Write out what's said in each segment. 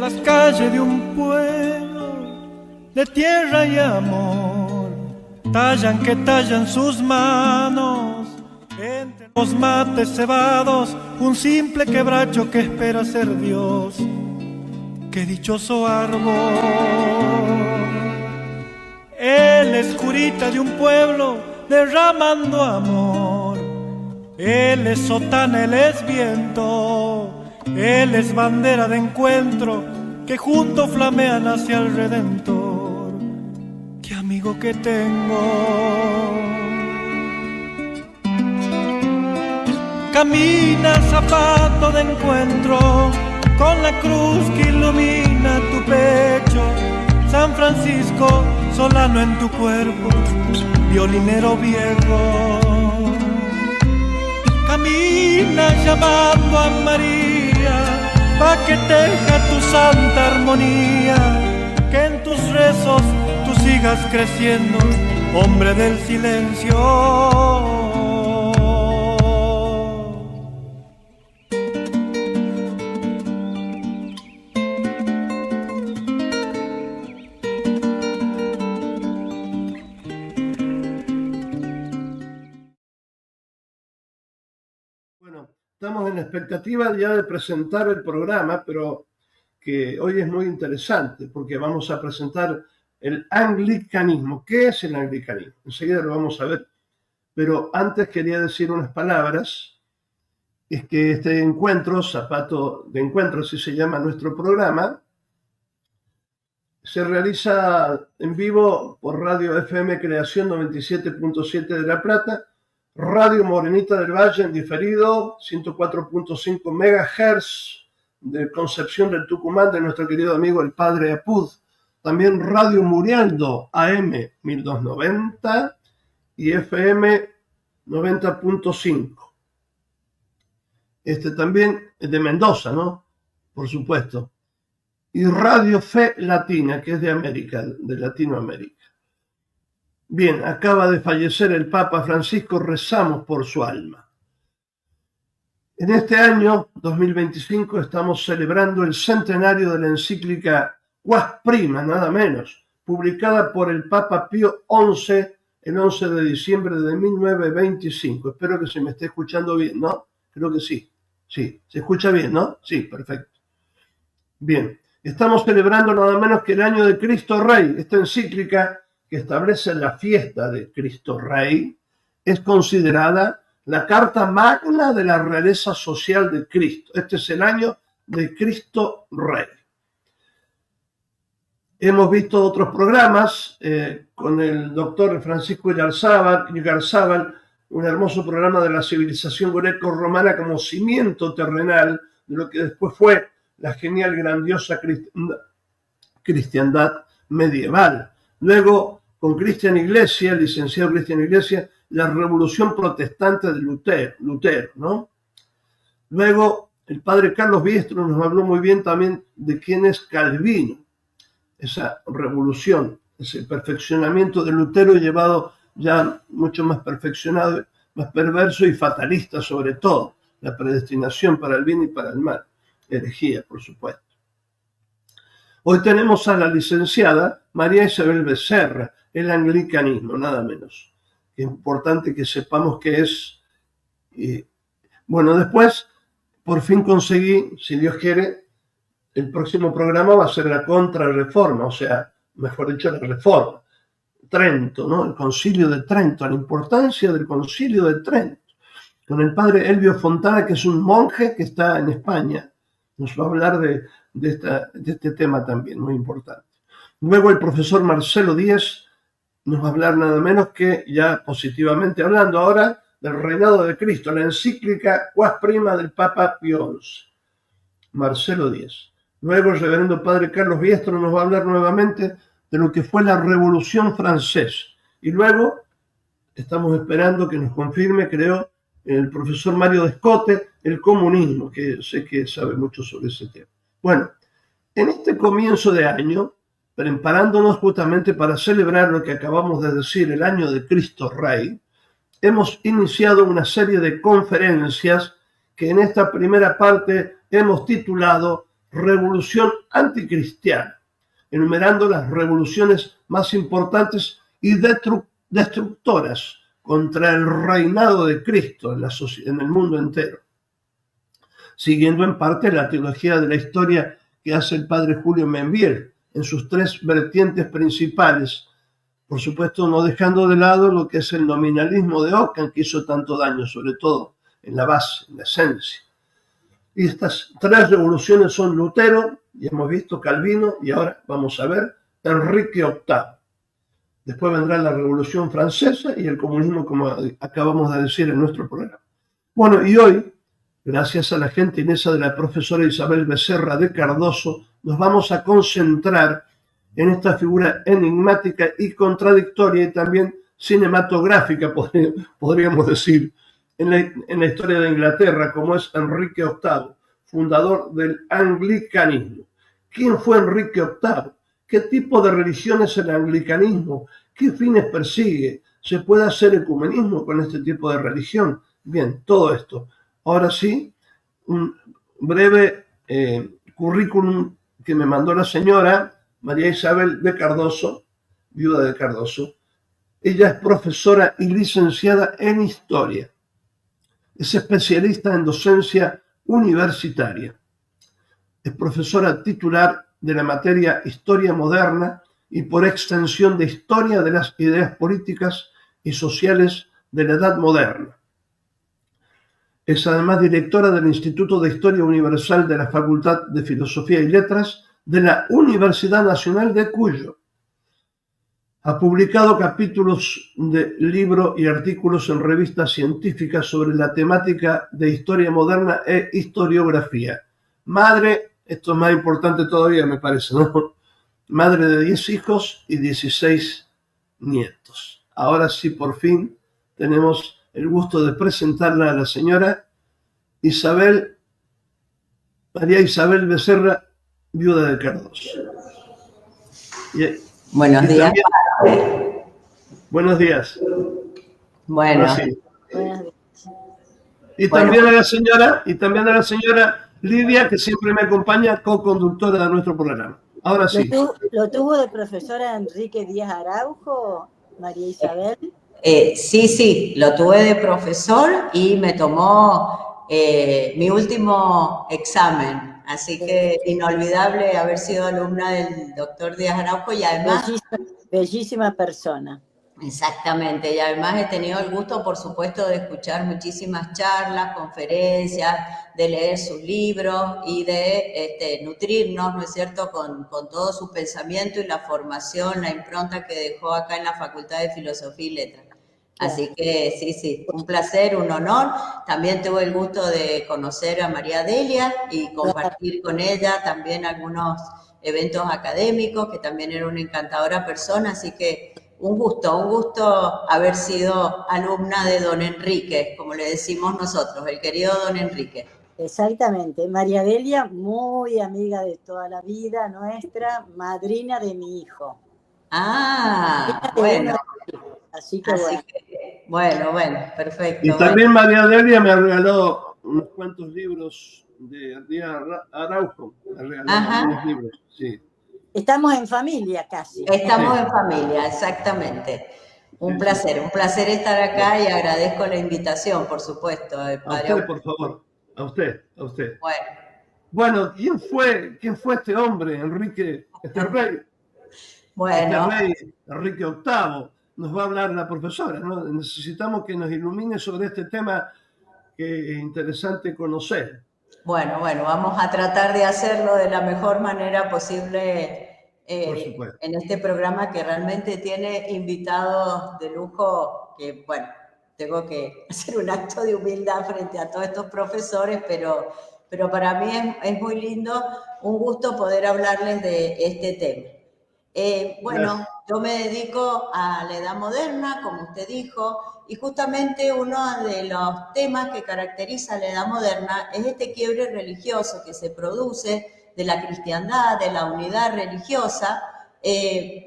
las calles de un pueblo de tierra y amor, tallan que tallan sus manos, entre los mates cebados, un simple quebracho que espera ser Dios. ¡Qué dichoso árbol! Él es curita de un pueblo derramando amor. Él es sotana, él es viento, él es bandera de encuentro que juntos flamean hacia el Redentor. ¡Qué amigo que tengo! Camina zapato de encuentro con la cruz que ilumina tu pecho. San Francisco, solano en tu cuerpo, violinero viejo. Camina llamando a María, pa' que teja tu santa armonía, que en tus rezos tú sigas creciendo, hombre del silencio. Estamos en la expectativa ya de presentar el programa, pero que hoy es muy interesante porque vamos a presentar el anglicanismo. ¿Qué es el anglicanismo? Enseguida lo vamos a ver, pero antes quería decir unas palabras. Es que este encuentro, Zapato de Encuentro, así se llama nuestro programa, se realiza en vivo por Radio FM Creación 97.7 de La Plata, Radio Morenita del Valle en diferido, 104.5 MHz de Concepción del Tucumán, de nuestro querido amigo el Padre Apud. También Radio Murialdo AM 1290 y FM 90.5. También es de Mendoza, ¿no? Por supuesto. Y Radio Fe Latina, que es de América, de Latinoamérica. Bien, acaba de fallecer el Papa Francisco, rezamos por su alma. En este año 2025 estamos celebrando el centenario de la encíclica Quas Prima, nada menos, publicada por el Papa Pío XI el 11 de diciembre de 1925. Espero que se me esté escuchando bien, ¿no? Creo que sí. Sí, se escucha bien, ¿no? Sí, perfecto. Bien, estamos celebrando nada menos que el año de Cristo Rey. Esta encíclica que establece la fiesta de Cristo Rey es considerada la carta magna de la realeza social de Cristo. Este es el año de Cristo Rey. Hemos visto otros programas con el doctor Francisco Igarzábal, un hermoso programa de la civilización greco-romana como cimiento terrenal de lo que después fue la genial, grandiosa cristiandad medieval. Luego, con Cristian Iglesia, el licenciado Cristian Iglesia, la revolución protestante de Lutero, ¿no? Luego, el padre Carlos Biestro nos habló muy bien también de quién es Calvino, esa revolución, ese perfeccionamiento de Lutero llevado ya mucho más perfeccionado, más perverso y fatalista sobre todo, la predestinación para el bien y para el mal, herejía, por supuesto. Hoy tenemos a la licenciada María Isabel Becerra, el anglicanismo, nada menos. Es importante que sepamos qué es. Bueno, después, por fin conseguí, si Dios quiere, el próximo programa va a ser la contrarreforma, o sea, mejor dicho, la reforma. Trento, ¿no? El Concilio de Trento, la importancia del Concilio de Trento. Con el padre Elvio Fontana, que es un monje que está en España. Nos va a hablar de este tema también, muy importante. Luego el profesor Marcelo Díez nos va a hablar nada menos que, ya positivamente hablando ahora, del reinado de Cristo, la encíclica Quas Prima del Papa Pío XI. Marcelo Díez. Luego el reverendo padre Carlos Biestro nos va a hablar nuevamente de lo que fue la Revolución Francesa. Y luego estamos esperando que nos confirme, creo, el profesor Mario Descote, el comunismo, que sé que sabe mucho sobre ese tema. Bueno, en este comienzo de año, preparándonos justamente para celebrar lo que acabamos de decir, el año de Cristo Rey, hemos iniciado una serie de conferencias que en esta primera parte hemos titulado revolución anticristiana, enumerando las revoluciones más importantes y destructoras contra el reinado de Cristo en el mundo entero, siguiendo en parte la teología de la historia que hace el padre Julio Membiel en sus tres vertientes principales, por supuesto no dejando de lado lo que es el nominalismo de Ockham, que hizo tanto daño, sobre todo en la base, en la esencia. Y estas tres revoluciones son Lutero, ya hemos visto Calvino, y ahora vamos a ver Enrique VIII. Después vendrá la Revolución Francesa y el comunismo, como acabamos de decir en nuestro programa. Bueno, y hoy, gracias a la gentileza de la profesora Isabel Becerra de Cardoso, nos vamos a concentrar en esta figura enigmática y contradictoria y también cinematográfica, podríamos decir, en la historia de Inglaterra, como es Enrique VIII, fundador del anglicanismo. ¿Quién fue Enrique VIII? ¿Qué tipo de religión es el anglicanismo? ¿Qué fines persigue? ¿Se puede hacer ecumenismo con este tipo de religión? Bien, todo esto. Ahora sí, un breve currículum que me mandó la señora María Isabel de Cardoso, viuda de Cardoso. Ella es profesora y licenciada en Historia. Es especialista en docencia universitaria. Es profesora titular de la materia Historia Moderna y por extensión de Historia de las Ideas Políticas y Sociales de la Edad Moderna. Es además directora del Instituto de Historia Universal de la Facultad de Filosofía y Letras de la Universidad Nacional de Cuyo. Ha publicado capítulos de libros y artículos en revistas científicas sobre la temática de historia moderna e historiografía. Madre, esto es más importante todavía, me parece, ¿no? Madre de 10 hijos y 16 nietos. Ahora sí, por fin, tenemos el gusto de presentarla a la señora María Isabel Becerra, viuda de Cardoso. Buenos días. Buenos días. Bueno. Sí. Y también a la señora Lidia, que siempre me acompaña, co-conductora de nuestro programa. Ahora sí. ¿Lo tuvo de profesora Enrique Díaz Araujo, María Isabel? Sí, lo tuve de profesor y me tomó mi último examen. Así que inolvidable haber sido alumna del doctor Díaz Araujo y además... Bellísima persona. Exactamente, y además he tenido el gusto, por supuesto, de escuchar muchísimas charlas, conferencias, de leer sus libros y de nutrirnos, ¿no es cierto?, con todo su pensamiento y la formación, la impronta que dejó acá en la Facultad de Filosofía y Letras. Así que sí, un placer, un honor. También tuve el gusto de conocer a María Delia y compartir con ella también algunos eventos académicos, que también era una encantadora persona, así que un gusto haber sido alumna de don Enrique, como le decimos nosotros, el querido don Enrique. Exactamente. María Delia, muy amiga de toda la vida nuestra, madrina de mi hijo. Bueno. Así que bueno, perfecto. Y también María Delia me ha regalado unos cuantos libros de Díaz Araujo. Me ha regalado unos libros, sí. Estamos en familia casi. Estamos en familia, exactamente. Un placer estar acá y agradezco la invitación, por supuesto. A usted, por favor. A usted. Bueno, ¿quién fue este hombre, Enrique, este rey? Bueno. Este rey, Enrique VIII. Nos va a hablar la profesora, ¿no? Necesitamos que nos ilumine sobre este tema que es interesante conocer. Bueno, vamos a tratar de hacerlo de la mejor manera posible en este programa que realmente tiene invitados de lujo que, bueno, tengo que hacer un acto de humildad frente a todos estos profesores, pero para mí es muy lindo, un gusto poder hablarles de este tema. Yo me dedico a la edad moderna, como usted dijo, y justamente uno de los temas que caracteriza la edad moderna es este quiebre religioso que se produce de la cristiandad, de la unidad religiosa.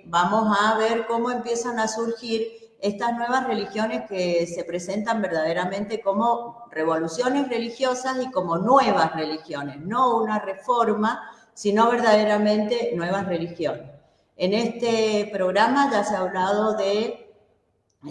Vamos a ver cómo empiezan a surgir estas nuevas religiones que se presentan verdaderamente como revoluciones religiosas y como nuevas religiones, no una reforma, sino verdaderamente nuevas religiones. En este programa ya se ha hablado del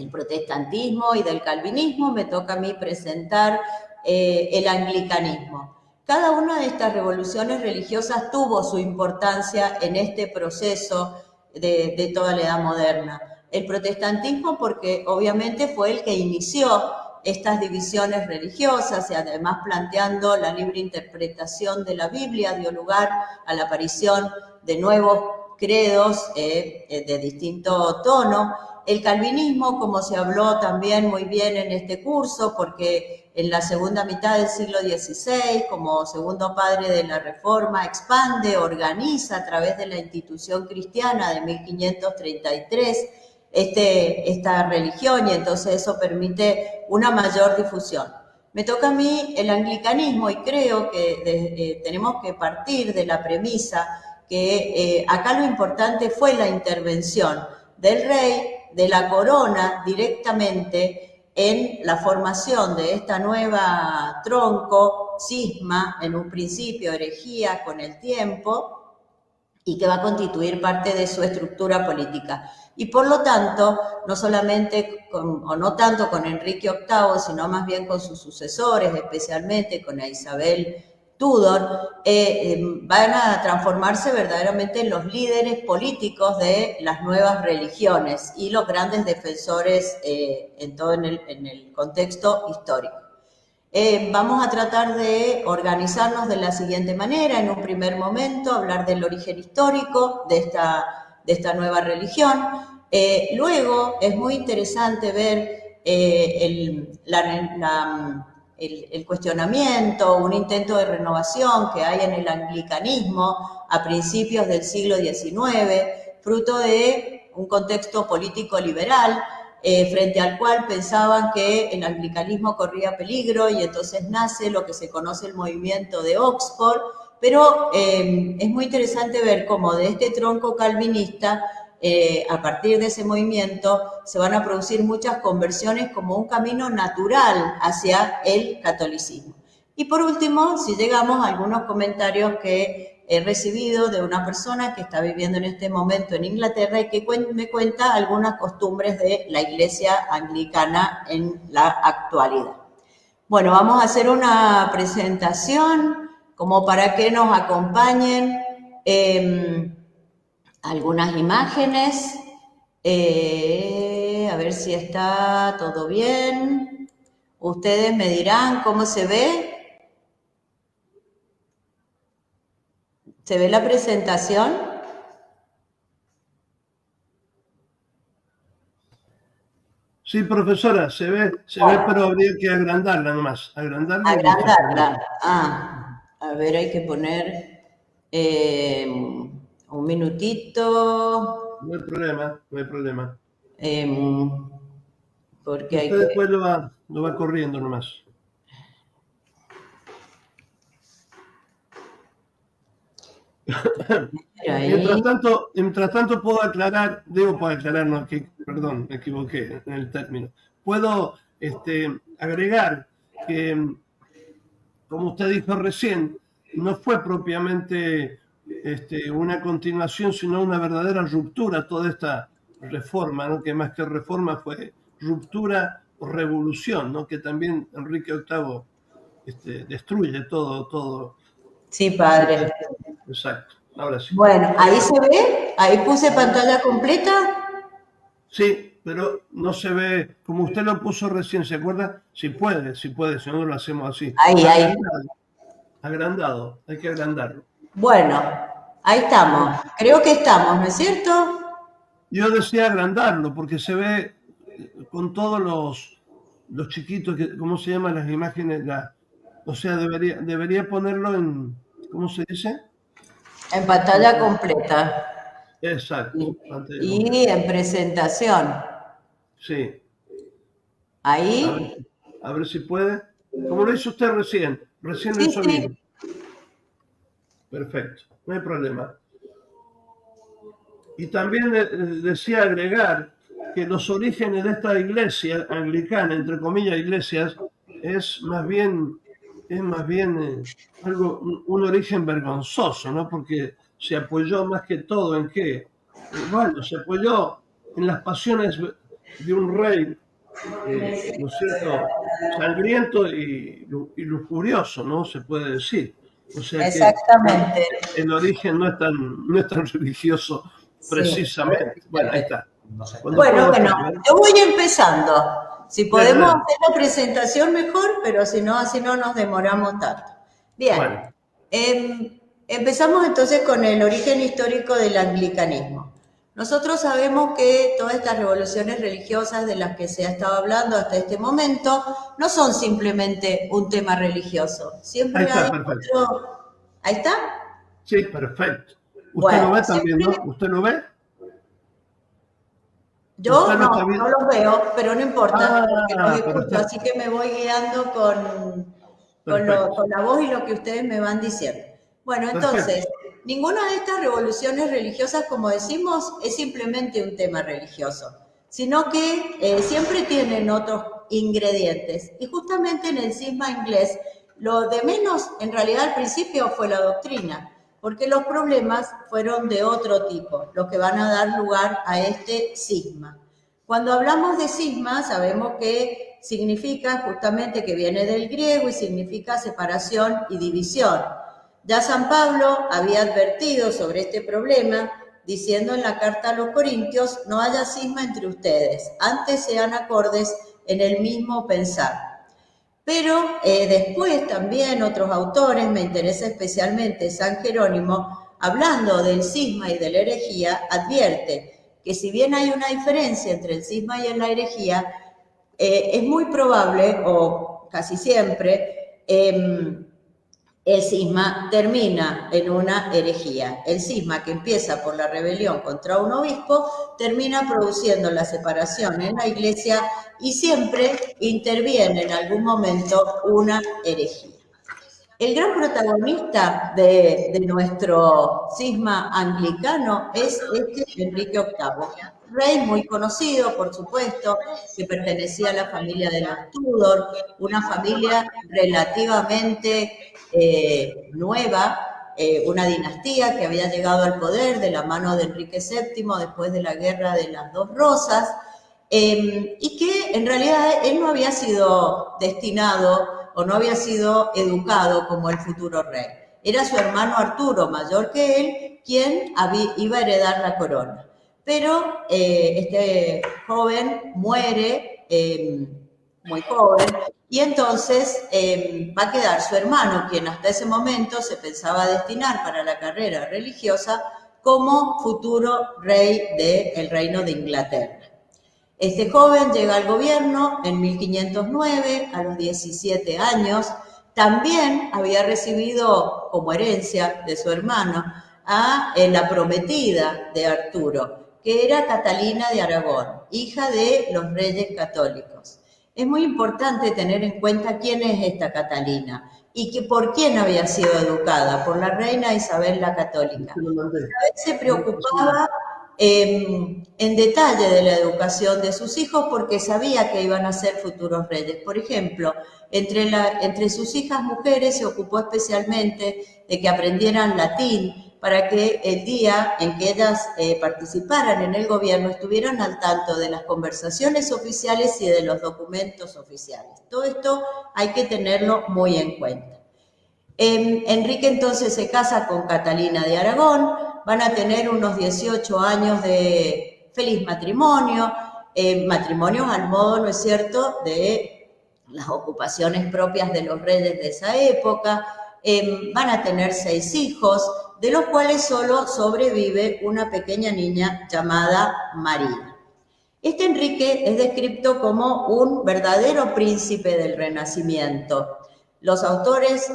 protestantismo y del calvinismo, me toca a mí presentar el anglicanismo. Cada una de estas revoluciones religiosas tuvo su importancia en este proceso de toda la Edad Moderna. El protestantismo porque obviamente fue el que inició estas divisiones religiosas y además planteando la libre interpretación de la Biblia dio lugar a la aparición de nuevos credos de distinto tono. El calvinismo, como se habló también muy bien en este curso, porque en la segunda mitad del siglo XVI, como segundo padre de la Reforma, expande, organiza a través de la institución cristiana de 1533 esta religión y entonces eso permite una mayor difusión. Me toca a mí el anglicanismo y creo que tenemos que partir de la premisa que acá lo importante fue la intervención del rey, de la corona directamente en la formación de esta nueva tronco, cisma, en un principio herejía con el tiempo, y que va a constituir parte de su estructura política. Y por lo tanto, no solamente, o no tanto con Enrique VIII, sino más bien con sus sucesores, especialmente con Isabel Tudor, van a transformarse verdaderamente en los líderes políticos de las nuevas religiones y los grandes defensores en todo en el contexto histórico. Vamos a tratar de organizarnos de la siguiente manera. En un primer momento, hablar del origen histórico de esta nueva religión. Luego, es muy interesante ver el cuestionamiento, un intento de renovación que hay en el anglicanismo a principios del siglo XIX, fruto de un contexto político liberal, frente al cual pensaban que el anglicanismo corría peligro y entonces nace lo que se conoce el movimiento de Oxford, pero es muy interesante ver cómo de este tronco calvinista, a partir de ese movimiento, se van a producir muchas conversiones como un camino natural hacia el catolicismo. Y por último, si llegamos a algunos comentarios que he recibido de una persona que está viviendo en este momento en Inglaterra y que me cuenta algunas costumbres de la iglesia anglicana en la actualidad. Bueno, vamos a hacer una presentación como para que nos acompañen algunas imágenes. A ver si está todo bien. Ustedes me dirán cómo se ve. ¿Se ve la presentación? Sí, profesora, se ve, pero habría que agrandarla nomás. Agrandarla. A ver, hay que poner un minutito. No hay problema. Porque usted después lo va corriendo nomás. Mientras tanto puedo aclarar, perdón, me equivoqué en el término. Puedo agregar que, como usted dijo recién, no fue propiamente una continuación, sino una verdadera ruptura toda esta reforma, ¿no? Que más que reforma fue ruptura o revolución, ¿no? Que también Enrique VIII destruye todo. Sí, padre. Exacto. Ahora sí. Bueno, ahí se ve, ahí puse pantalla completa. Sí, pero no se ve, como usted lo puso recién, ¿se acuerda? Si puede, si no lo hacemos así. Ahí. Agrandado, hay que agrandarlo. Bueno, ahí estamos. Creo que estamos, ¿no es cierto? Yo decía agrandarlo porque se ve con todos los chiquitos, ¿cómo se llaman las imágenes? O sea, debería ponerlo en, ¿cómo se dice? En pantalla completa. Exacto. Y en presentación. Sí. Ahí. A ver si puede. Como lo hizo usted recién Sí, lo hizo bien. Perfecto, no hay problema. Y también decía agregar que los orígenes de esta iglesia anglicana, entre comillas iglesias, es más bien algo, un origen vergonzoso, ¿no? Porque se apoyó más que todo en qué. Bueno, se apoyó en las pasiones de un rey, ¿no es cierto?, sangriento y lujurioso, ¿no? Se puede decir. O sea que Exactamente. el origen no es tan religioso precisamente. Sí. Bueno, ahí está. Bueno, yo voy empezando. Si podemos Bien, hacer la presentación mejor, pero si no, así no nos demoramos tanto. Bien, bueno. Empezamos entonces con el origen histórico del anglicanismo. Nosotros sabemos que todas estas revoluciones religiosas de las que se ha estado hablando hasta este momento no son simplemente un tema religioso. Siempre Ahí está, hay perfecto. otro... ¿Ahí está? Sí, perfecto. Usted Bueno, lo ve también, siempre... ¿no? ¿Usted lo ve? Yo no los veo, pero no importa, porque los Pero escucho, así que me voy guiando con la voz y lo que ustedes me van diciendo. Bueno, entonces, ninguna de estas revoluciones religiosas, como decimos, es simplemente un tema religioso, sino que siempre tienen otros ingredientes. Y justamente en el cisma inglés, lo de menos, en realidad al principio, fue la doctrina, porque los problemas fueron de otro tipo, los que van a dar lugar a este cisma. Cuando hablamos de cisma, sabemos que significa justamente que viene del griego y significa separación y división. Ya San Pablo había advertido sobre este problema, diciendo en la carta a los Corintios, no haya cisma entre ustedes, antes sean acordes en el mismo pensar. Pero después también otros autores, me interesa especialmente San Jerónimo, hablando del cisma y de la herejía, advierte que si bien hay una diferencia entre el cisma y la herejía, es muy probable, o casi siempre, el cisma termina en una herejía. El cisma que empieza por la rebelión contra un obispo termina produciendo la separación en la iglesia y siempre interviene en algún momento una herejía. El gran protagonista de nuestro cisma anglicano es Enrique VIII, rey muy conocido, por supuesto, que pertenecía a la familia de los Tudor, una familia relativamente nueva, una dinastía que había llegado al poder de la mano de Enrique VII después de la Guerra de las Dos Rosas, y que en realidad él no había sido destinado o no había sido educado como el futuro rey. Era su hermano Arturo, mayor que él, quien iba a heredar la corona. Pero este joven muere muy joven y entonces va a quedar su hermano, quien hasta ese momento se pensaba destinar para la carrera religiosa, como futuro rey del reino de Inglaterra. Este joven llega al gobierno en 1509, a los 17 años. También había recibido como herencia de su hermano a la prometida de Arturo, que era Catalina de Aragón, hija de los reyes católicos. Es muy importante tener en cuenta quién es esta Catalina y que por quién había sido educada, por la reina Isabel la Católica. Isabel se preocupaba en detalle de la educación de sus hijos porque sabía que iban a ser futuros reyes. Por ejemplo, entre sus hijas mujeres se ocupó especialmente de que aprendieran latín para que el día en que ellas participaran en el gobierno estuvieran al tanto de las conversaciones oficiales y de los documentos oficiales. Todo esto hay que tenerlo muy en cuenta. Enrique entonces se casa con Catalina de Aragón, van a tener unos 18 años de feliz matrimonio, matrimonios al modo, ¿no es cierto?, de las ocupaciones propias de los reyes de esa época. Van a tener 6 hijos, de los cuales solo sobrevive una pequeña niña llamada María. Este Enrique es descrito como un verdadero príncipe del Renacimiento. Los autores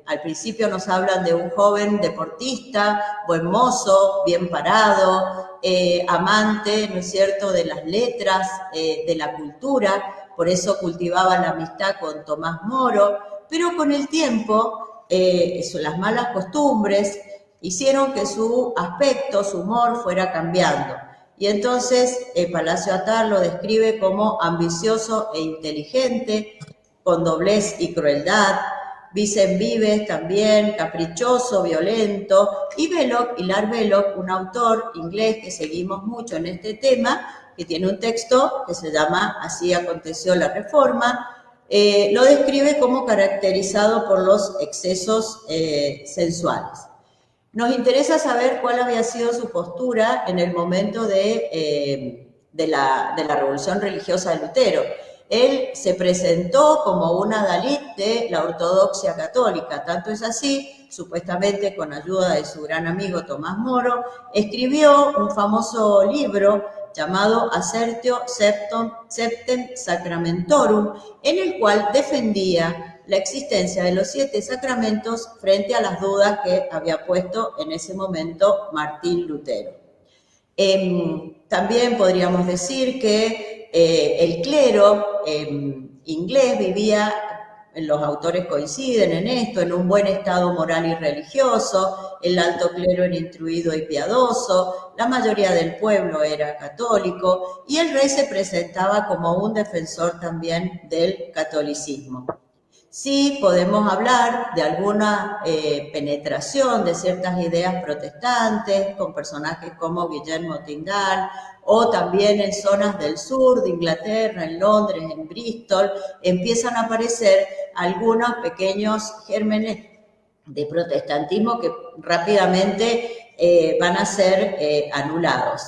al principio nos hablan de un joven deportista, buen mozo, bien parado, amante, ¿no es cierto?, de las letras, de la cultura, por eso cultivaba la amistad con Tomás Moro, pero con el tiempo las malas costumbres hicieron que su aspecto, su humor fuera cambiando. y entonces Palacio Attar lo describe como ambicioso e inteligente, con doblez y crueldad. Vicent Vives también, caprichoso, violento, y Belloc, Hilaire Belloc, un autor inglés que seguimos mucho en este tema, que tiene un texto que se llama Así aconteció la Reforma, lo describe como caracterizado por los excesos sensuales. Nos interesa saber cuál había sido su postura en el momento de la revolución religiosa de Lutero. Él se presentó como un adalid de la ortodoxia católica, tanto es así, supuestamente con ayuda de su gran amigo Tomás Moro, escribió un famoso libro llamado Assertio Septem Sacramentorum, en el cual defendía la existencia de los 7 sacramentos frente a las dudas que había puesto en ese momento Martín Lutero. También podríamos decir que el clero inglés vivía, los autores coinciden en esto, en un buen estado moral y religioso, el alto clero era instruido y piadoso, la mayoría del pueblo era católico y el rey se presentaba como un defensor también del catolicismo. Sí podemos hablar de alguna penetración de ciertas ideas protestantes con personajes como Guillermo Tyndall, o también en zonas del sur de Inglaterra, en Londres, en Bristol, empiezan a aparecer algunos pequeños gérmenes de protestantismo que rápidamente van a ser anulados.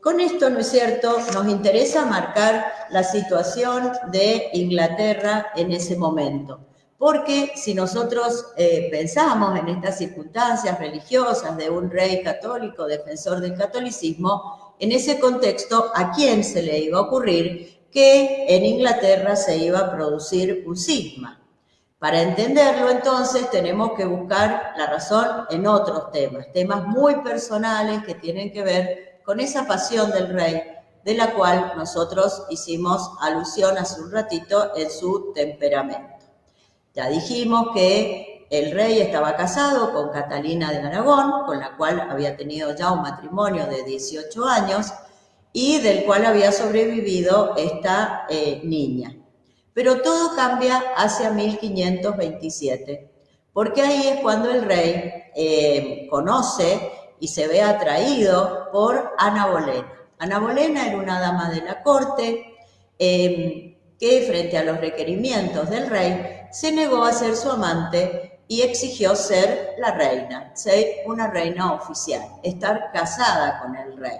Con esto, ¿no es cierto?, nos interesa marcar la situación de Inglaterra en ese momento, porque si nosotros pensamos en estas circunstancias religiosas de un rey católico, defensor del catolicismo, en ese contexto, ¿a quién se le iba a ocurrir que en Inglaterra se iba a producir un cisma? Para entenderlo, entonces, tenemos que buscar la razón en otros temas muy personales que tienen que ver con esa pasión del rey, de la cual nosotros hicimos alusión hace un ratito en su temperamento. Ya dijimos que el rey estaba casado con Catalina de Aragón, con la cual había tenido ya un matrimonio de 18 años y del cual había sobrevivido esta niña. Pero todo cambia hacia 1527, porque ahí es cuando el rey conoce y se ve atraído por Ana Bolena. Ana Bolena era una dama de la corte que frente a los requerimientos del rey se negó a ser su amante y exigió ser la reina, ser una reina oficial, estar casada con el rey.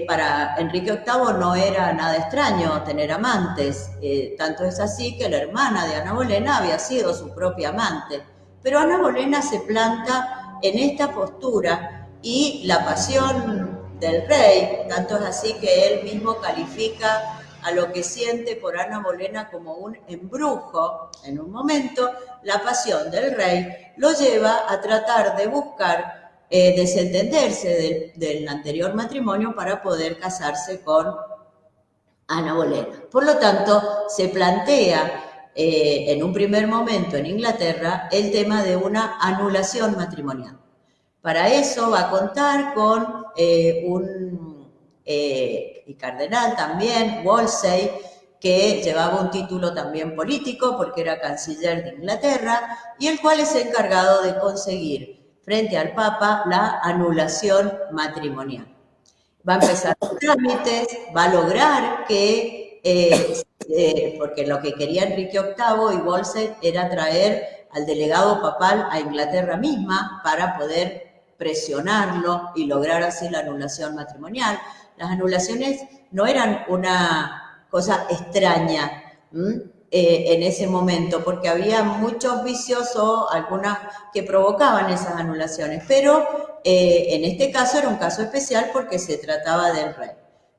Para Enrique VIII no era nada extraño tener amantes, tanto es así que la hermana de Ana Bolena había sido su propia amante, pero Ana Bolena se planta en esta postura y la pasión del rey, tanto es así que él mismo califica a lo que siente por Ana Bolena como un embrujo en un momento, la pasión del rey lo lleva a tratar de buscar desentenderse del anterior matrimonio para poder casarse con Ana Bolena. Por lo tanto, se plantea en un primer momento en Inglaterra el tema de una anulación matrimonial. Para eso va a contar con un cardenal también, Wolsey, que llevaba un título también político porque era canciller de Inglaterra y el cual es encargado de conseguir frente al Papa la anulación matrimonial. Va a empezar los trámites, va a lograr que porque lo que quería Enrique VIII y Wolsey era traer al delegado papal a Inglaterra misma para poder presionarlo y lograr así la anulación matrimonial. Las anulaciones no eran una cosa extraña en ese momento, porque había muchos vicios o algunas que provocaban esas anulaciones, pero en este caso era un caso especial porque se trataba del rey.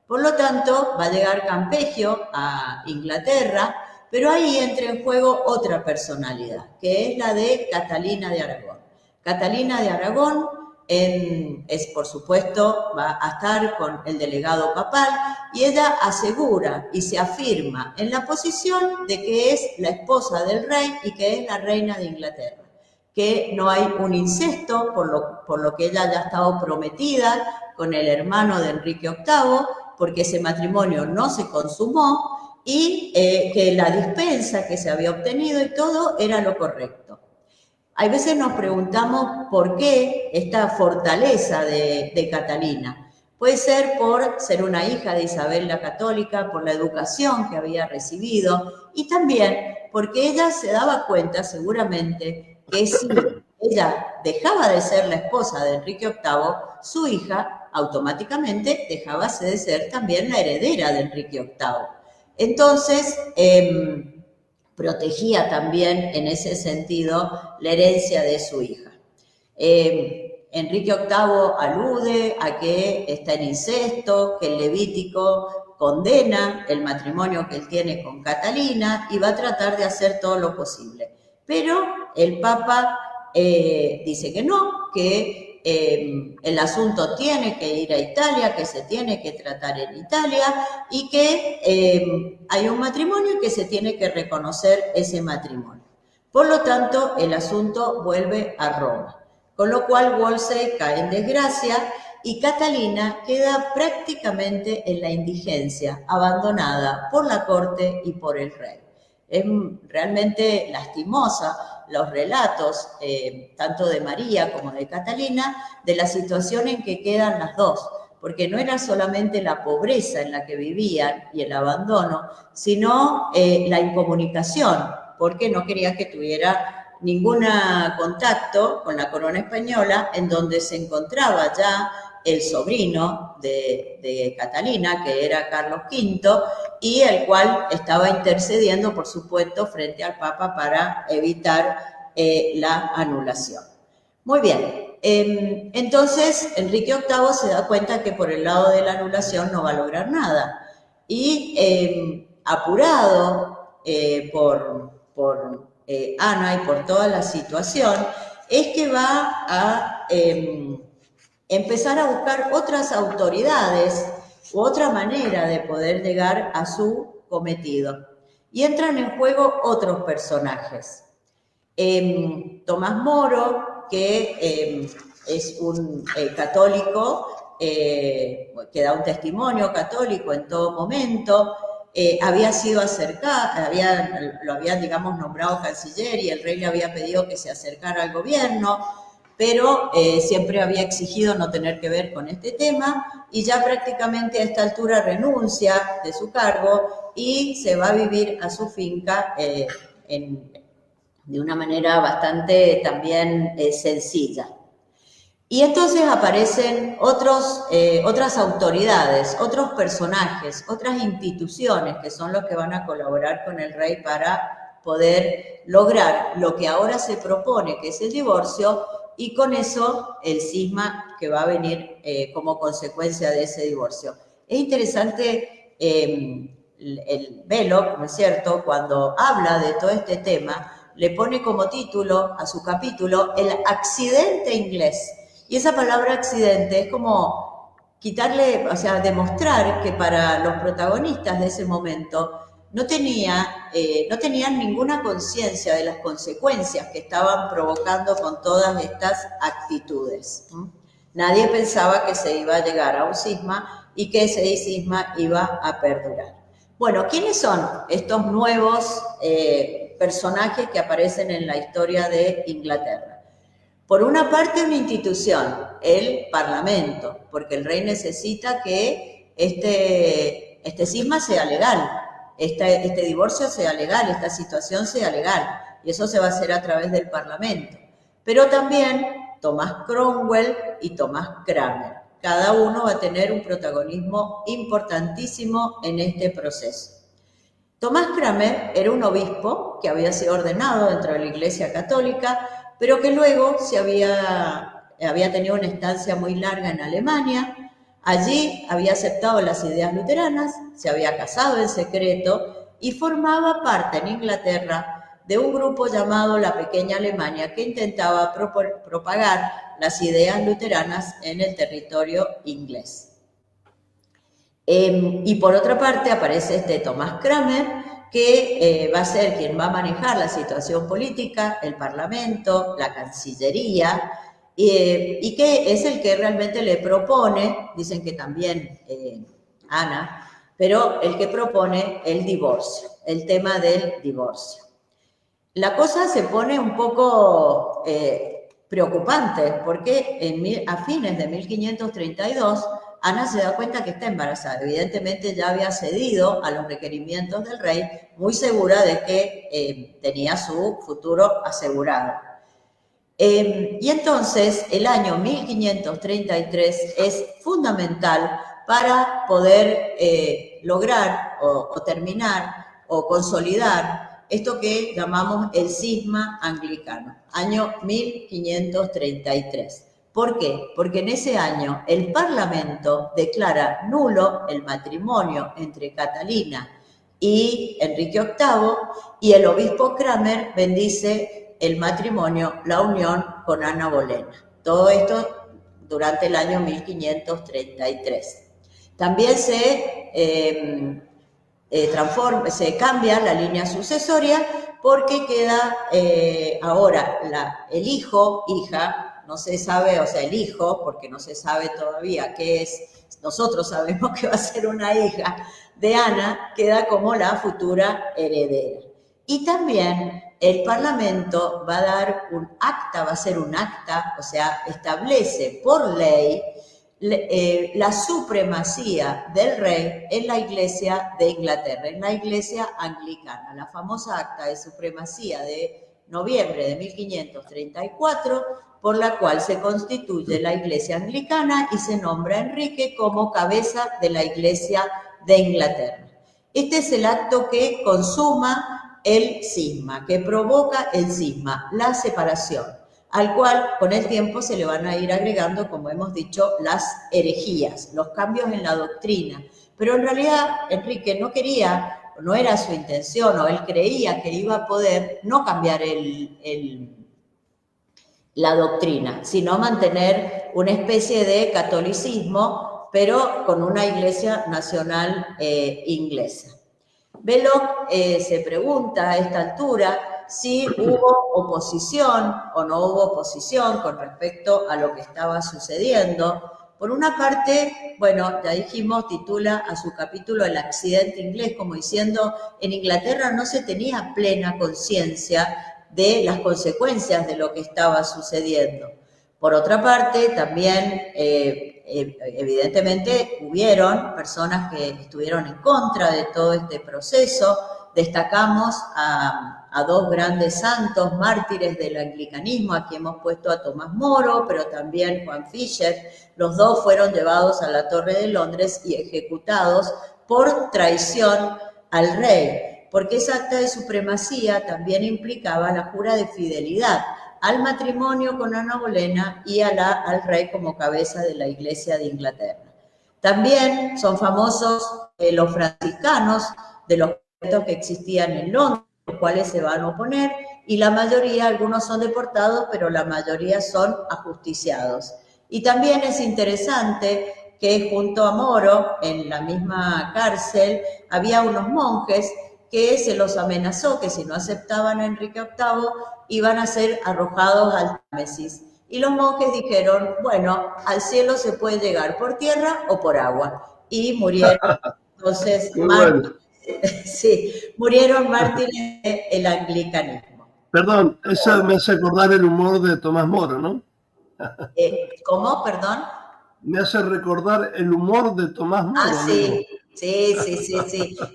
Por lo tanto, va a llegar Campeggio a Inglaterra, pero ahí entra en juego otra personalidad, que es la de Catalina de Aragón. Catalina de Aragón por supuesto, va a estar con el delegado papal y ella asegura y se afirma en la posición de que es la esposa del rey y que es la reina de Inglaterra, que no hay un incesto, por lo que ella ya estaba prometida con el hermano de Enrique VIII, porque ese matrimonio no se consumó, y que la dispensa que se había obtenido y todo era lo correcto. Hay veces nos preguntamos por qué esta fortaleza de Catalina. Puede ser por ser una hija de Isabel la Católica, por la educación que había recibido, y también porque ella se daba cuenta seguramente que si ella dejaba de ser la esposa de Enrique VIII, su hija automáticamente dejaba de ser también la heredera de Enrique VIII. Entonces, protegía también en ese sentido la herencia de su hija. Enrique VIII alude a que está en incesto, que el Levítico condena el matrimonio que él tiene con Catalina y va a tratar de hacer todo lo posible. Pero el Papa dice que no, que el asunto tiene que ir a Italia, que se tiene que tratar en Italia y que hay un matrimonio y que se tiene que reconocer ese matrimonio. Por lo tanto, el asunto vuelve a Roma. Con lo cual Wolsey cae en desgracia y Catalina queda prácticamente en la indigencia, abandonada por la corte y por el rey. Es realmente lastimosa los relatos, tanto de María como de Catalina, de la situación en que quedan las dos, porque no era solamente la pobreza en la que vivían y el abandono, sino la incomunicación, porque no quería que tuviera ningún contacto con la corona española, en donde se encontraba ya el sobrino de Catalina, que era Carlos V, y el cual estaba intercediendo, por supuesto, frente al Papa para evitar la anulación. Muy bien, entonces Enrique VIII se da cuenta que por el lado de la anulación no va a lograr nada, y apurado por Ana y por toda la situación, es que va a empezar a buscar otras autoridades u otra manera de poder llegar a su cometido. Y entran en juego otros personajes. Tomás Moro, que es un católico, que da un testimonio católico en todo momento, había sido acercado, lo habían, digamos, nombrado canciller y el rey le había pedido que se acercara al gobierno, pero siempre había exigido no tener que ver con este tema y ya prácticamente a esta altura renuncia de su cargo y se va a vivir a su finca de una manera bastante también sencilla. Y entonces aparecen otras autoridades, otros personajes, otras instituciones que son los que van a colaborar con el rey para poder lograr lo que ahora se propone, que es el divorcio, y con eso el cisma que va a venir como consecuencia de ese divorcio. Es interesante el Belloc, ¿no es cierto?, cuando habla de todo este tema, le pone como título a su capítulo el accidente inglés. Y esa palabra accidente es como quitarle, o sea, demostrar que para los protagonistas de ese momento no tenían ninguna conciencia de las consecuencias que estaban provocando con todas estas actitudes. Nadie pensaba que se iba a llegar a un cisma y que ese cisma iba a perdurar. Bueno, ¿quiénes son estos nuevos personajes que aparecen en la historia de Inglaterra? Por una parte, una institución, el Parlamento, porque el rey necesita que este cisma sea legal, este divorcio sea legal, esta situación sea legal, y eso se va a hacer a través del Parlamento. Pero también Tomás Cromwell y Tomás Cranmer. Cada uno va a tener un protagonismo importantísimo en este proceso. Tomás Cranmer era un obispo que había sido ordenado dentro de la Iglesia Católica, pero que luego había tenido una estancia muy larga en Alemania. Allí había aceptado las ideas luteranas, se había casado en secreto y formaba parte en Inglaterra de un grupo llamado la Pequeña Alemania que intentaba propagar las ideas luteranas en el territorio inglés. Y por otra parte aparece Tomás Cranmer, que va a ser quien va a manejar la situación política, el Parlamento, la Cancillería, y que es el que realmente le propone, dicen que también Ana, pero el que propone el divorcio, el tema del divorcio. La cosa se pone un poco preocupante porque a fines de 1532 Ana se da cuenta que está embarazada. Evidentemente ya había cedido a los requerimientos del rey, muy segura de que tenía su futuro asegurado. Y entonces el año 1533 es fundamental para poder lograr o terminar o consolidar esto que llamamos el cisma anglicano, año 1533. ¿Por qué? Porque en ese año el Parlamento declara nulo el matrimonio entre Catalina y Enrique VIII y el obispo Cranmer bendice el matrimonio, la unión con Ana Bolena. Todo esto durante el año 1533. También se cambia la línea sucesoria porque queda ahora el hijo, hija, no se sabe, o sea, el hijo, porque no se sabe todavía qué es, nosotros sabemos que va a ser una hija de Ana, queda como la futura heredera. Y también el Parlamento va a dar un acta, va a ser un acta, o sea, establece por ley la supremacía del rey en la Iglesia de Inglaterra, en la Iglesia anglicana. La famosa acta de supremacía de noviembre de 1534, por la cual se constituye la Iglesia anglicana y se nombra a Enrique como cabeza de la Iglesia de Inglaterra. Este es el acto que consuma el cisma, que provoca el cisma, la separación, al cual con el tiempo se le van a ir agregando, como hemos dicho, las herejías, los cambios en la doctrina. Pero en realidad Enrique no quería, no era su intención, o él creía que iba a poder no cambiar la doctrina, sino mantener una especie de catolicismo, pero con una iglesia nacional inglesa. Belloc se pregunta a esta altura si hubo oposición o no hubo oposición con respecto a lo que estaba sucediendo. Por una parte, bueno, ya dijimos, titula a su capítulo El accidente inglés, como diciendo, en Inglaterra no se tenía plena conciencia de las consecuencias de lo que estaba sucediendo. Por otra parte, también evidentemente hubieron personas que estuvieron en contra de todo este proceso. Destacamos a dos grandes santos, mártires del anglicanismo. Aquí hemos puesto a Tomás Moro, pero también Juan Fisher. Los dos fueron llevados a la Torre de Londres y ejecutados por traición al rey, porque esa acta de supremacía también implicaba la jura de fidelidad al matrimonio con Ana Bolena y al rey como cabeza de la Iglesia de Inglaterra. También son famosos los franciscanos de los conventos que existían en Londres, los cuales se van a oponer, y la mayoría, algunos son deportados, pero la mayoría son ajusticiados. Y también es interesante que junto a Moro, en la misma cárcel, había unos monjes que se los amenazó que si no aceptaban a Enrique VIII iban a ser arrojados al Támesis. Y los monjes dijeron, bueno, al cielo se puede llegar por tierra o por agua. Y murieron. Entonces, sí, murieron mártires del anglicanismo. Perdón, eso me hace acordar el humor de Tomás Moro, ¿no? ¿Cómo? Perdón. Me hace recordar el humor de Tomás Moro. Ah, sí. Sí.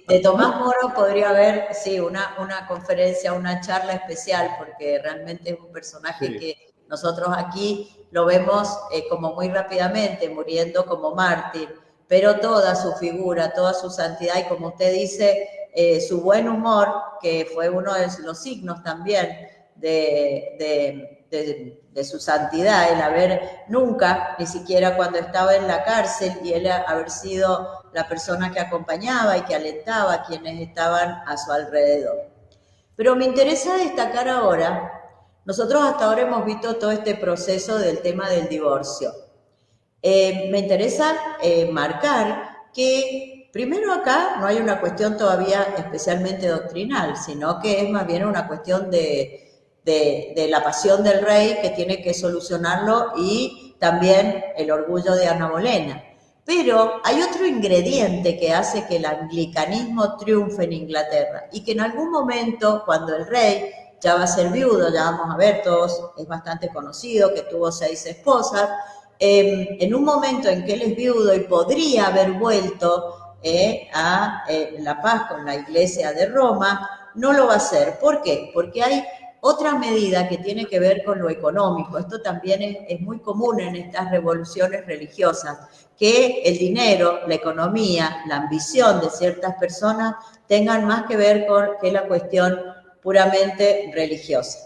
De Tomás Moro podría haber, sí, una conferencia, una charla especial, porque realmente es un personaje que nosotros aquí lo vemos como muy rápidamente, muriendo como mártir, pero toda su figura, toda su santidad y, como usted dice, su buen humor, que fue uno de los signos también de su santidad, el haber nunca, ni siquiera cuando estaba en la cárcel, y él haber sido la persona que acompañaba y que alentaba a quienes estaban a su alrededor. Pero me interesa destacar ahora, nosotros hasta ahora hemos visto todo este proceso del tema del divorcio. Me interesa marcar que primero acá no hay una cuestión todavía especialmente doctrinal, sino que es más bien una cuestión de la pasión del rey que tiene que solucionarlo y también el orgullo de Ana Bolena. Pero hay otro ingrediente que hace que el anglicanismo triunfe en Inglaterra y que en algún momento, cuando el rey ya va a ser viudo, ya vamos a ver, todos es bastante conocido que tuvo 6 esposas, en un momento en que él es viudo y podría haber vuelto a la paz con la Iglesia de Roma, no lo va a hacer. ¿Por qué? Porque hay otra medida que tiene que ver con lo económico. Esto también es muy común en estas revoluciones religiosas, que el dinero, la economía, la ambición de ciertas personas tengan más que ver con que la cuestión puramente religiosa.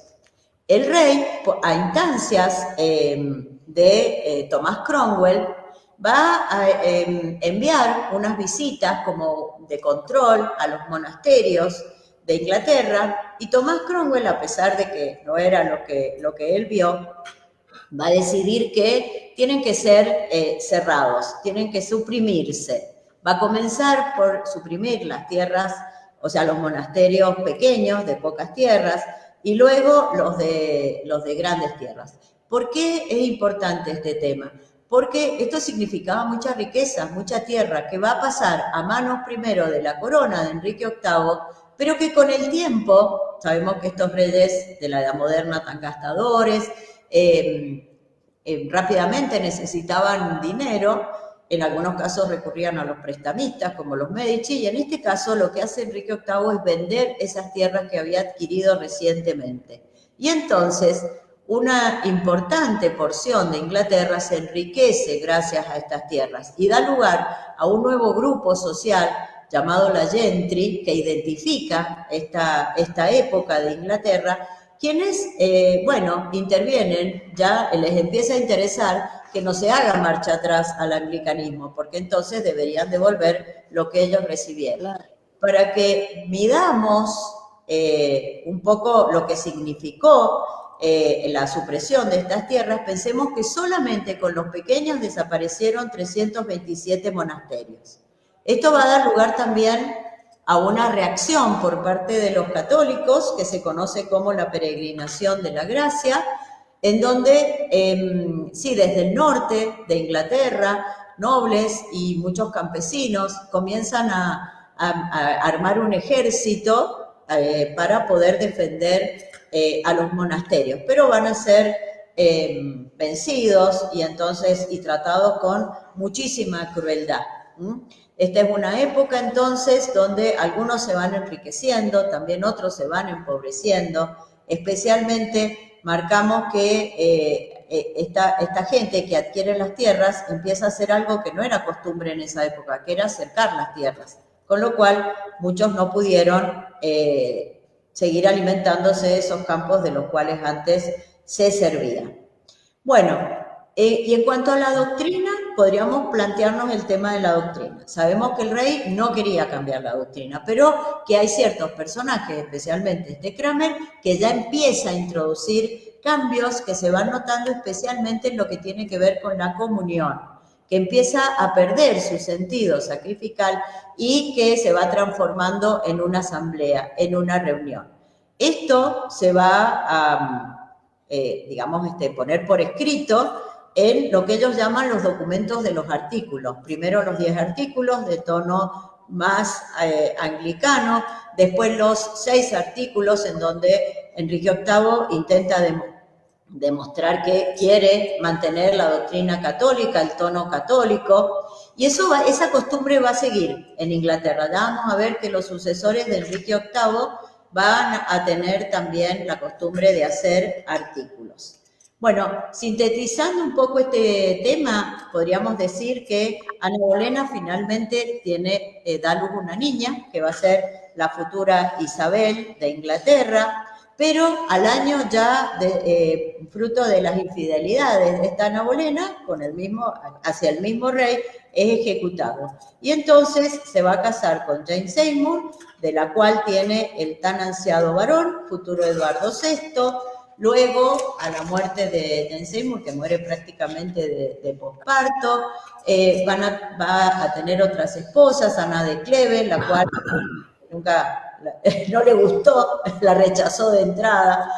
El rey, a instancias de Tomás Cromwell, va a enviar unas visitas como de control a los monasterios de Inglaterra, y Tomás Cromwell, a pesar de que no era lo que él vio, va a decidir que tienen que ser cerrados, tienen que suprimirse. Va a comenzar por suprimir las tierras, o sea, los monasterios pequeños de pocas tierras, y luego los de grandes tierras. ¿Por qué es importante este tema? Porque esto significaba mucha riqueza, mucha tierra, que va a pasar a manos primero de la corona de Enrique VIII, pero que con el tiempo, sabemos que estos reyes de la edad moderna tan gastadores, rápidamente necesitaban dinero, en algunos casos recurrían a los prestamistas como los Medici, y en este caso lo que hace Enrique VIII es vender esas tierras que había adquirido recientemente. Y entonces una importante porción de Inglaterra se enriquece gracias a estas tierras y da lugar a un nuevo grupo social llamado la Gentry, que identifica esta época de Inglaterra, quienes, intervienen, ya les empieza a interesar que no se haga marcha atrás al anglicanismo, porque entonces deberían devolver lo que ellos recibieron. Para que midamos un poco lo que significó la supresión de estas tierras, pensemos que solamente con los pequeños desaparecieron 327 monasterios. Esto va a dar lugar también a una reacción por parte de los católicos, que se conoce como la peregrinación de la gracia, en donde, desde el norte de Inglaterra, nobles y muchos campesinos comienzan a armar un ejército para poder defender a los monasterios, pero van a ser vencidos y tratados con muchísima crueldad. Esta es una época entonces donde algunos se van enriqueciendo, también otros se van empobreciendo. Especialmente marcamos que esta gente que adquiere las tierras empieza a hacer algo que no era costumbre en esa época, que era cercar las tierras, con lo cual muchos no pudieron seguir alimentándose de esos campos de los cuales antes se servían. Bueno, y en cuanto a la doctrina, podríamos plantearnos el tema de la doctrina. Sabemos que el rey no quería cambiar la doctrina, pero que hay ciertos personajes, especialmente este Cranmer, que ya empieza a introducir cambios que se van notando especialmente en lo que tiene que ver con la comunión, que empieza a perder su sentido sacrificial y que se va transformando en una asamblea, en una reunión. Esto se va a, poner por escrito en lo que ellos llaman los documentos de los artículos. Primero los 10 artículos de tono más anglicano, después los 6 artículos en donde Enrique VIII intenta demostrar que quiere mantener la doctrina católica, el tono católico, y esa costumbre va a seguir en Inglaterra. Ya vamos a ver que los sucesores de Enrique VIII van a tener también la costumbre de hacer artículos. Bueno, sintetizando un poco este tema, podríamos decir que Ana Bolena finalmente da luz a una niña, que va a ser la futura Isabel de Inglaterra, pero al año ya, fruto de las infidelidades de esta Ana Bolena, hacia el mismo rey, es ejecutado. Y entonces se va a casar con Jane Seymour, de la cual tiene el tan ansiado varón, futuro Eduardo VI, Luego, a la muerte de Seymour, que muere prácticamente de posparto, va a tener otras esposas, Ana de Cleves, la cual no le gustó, la rechazó de entrada.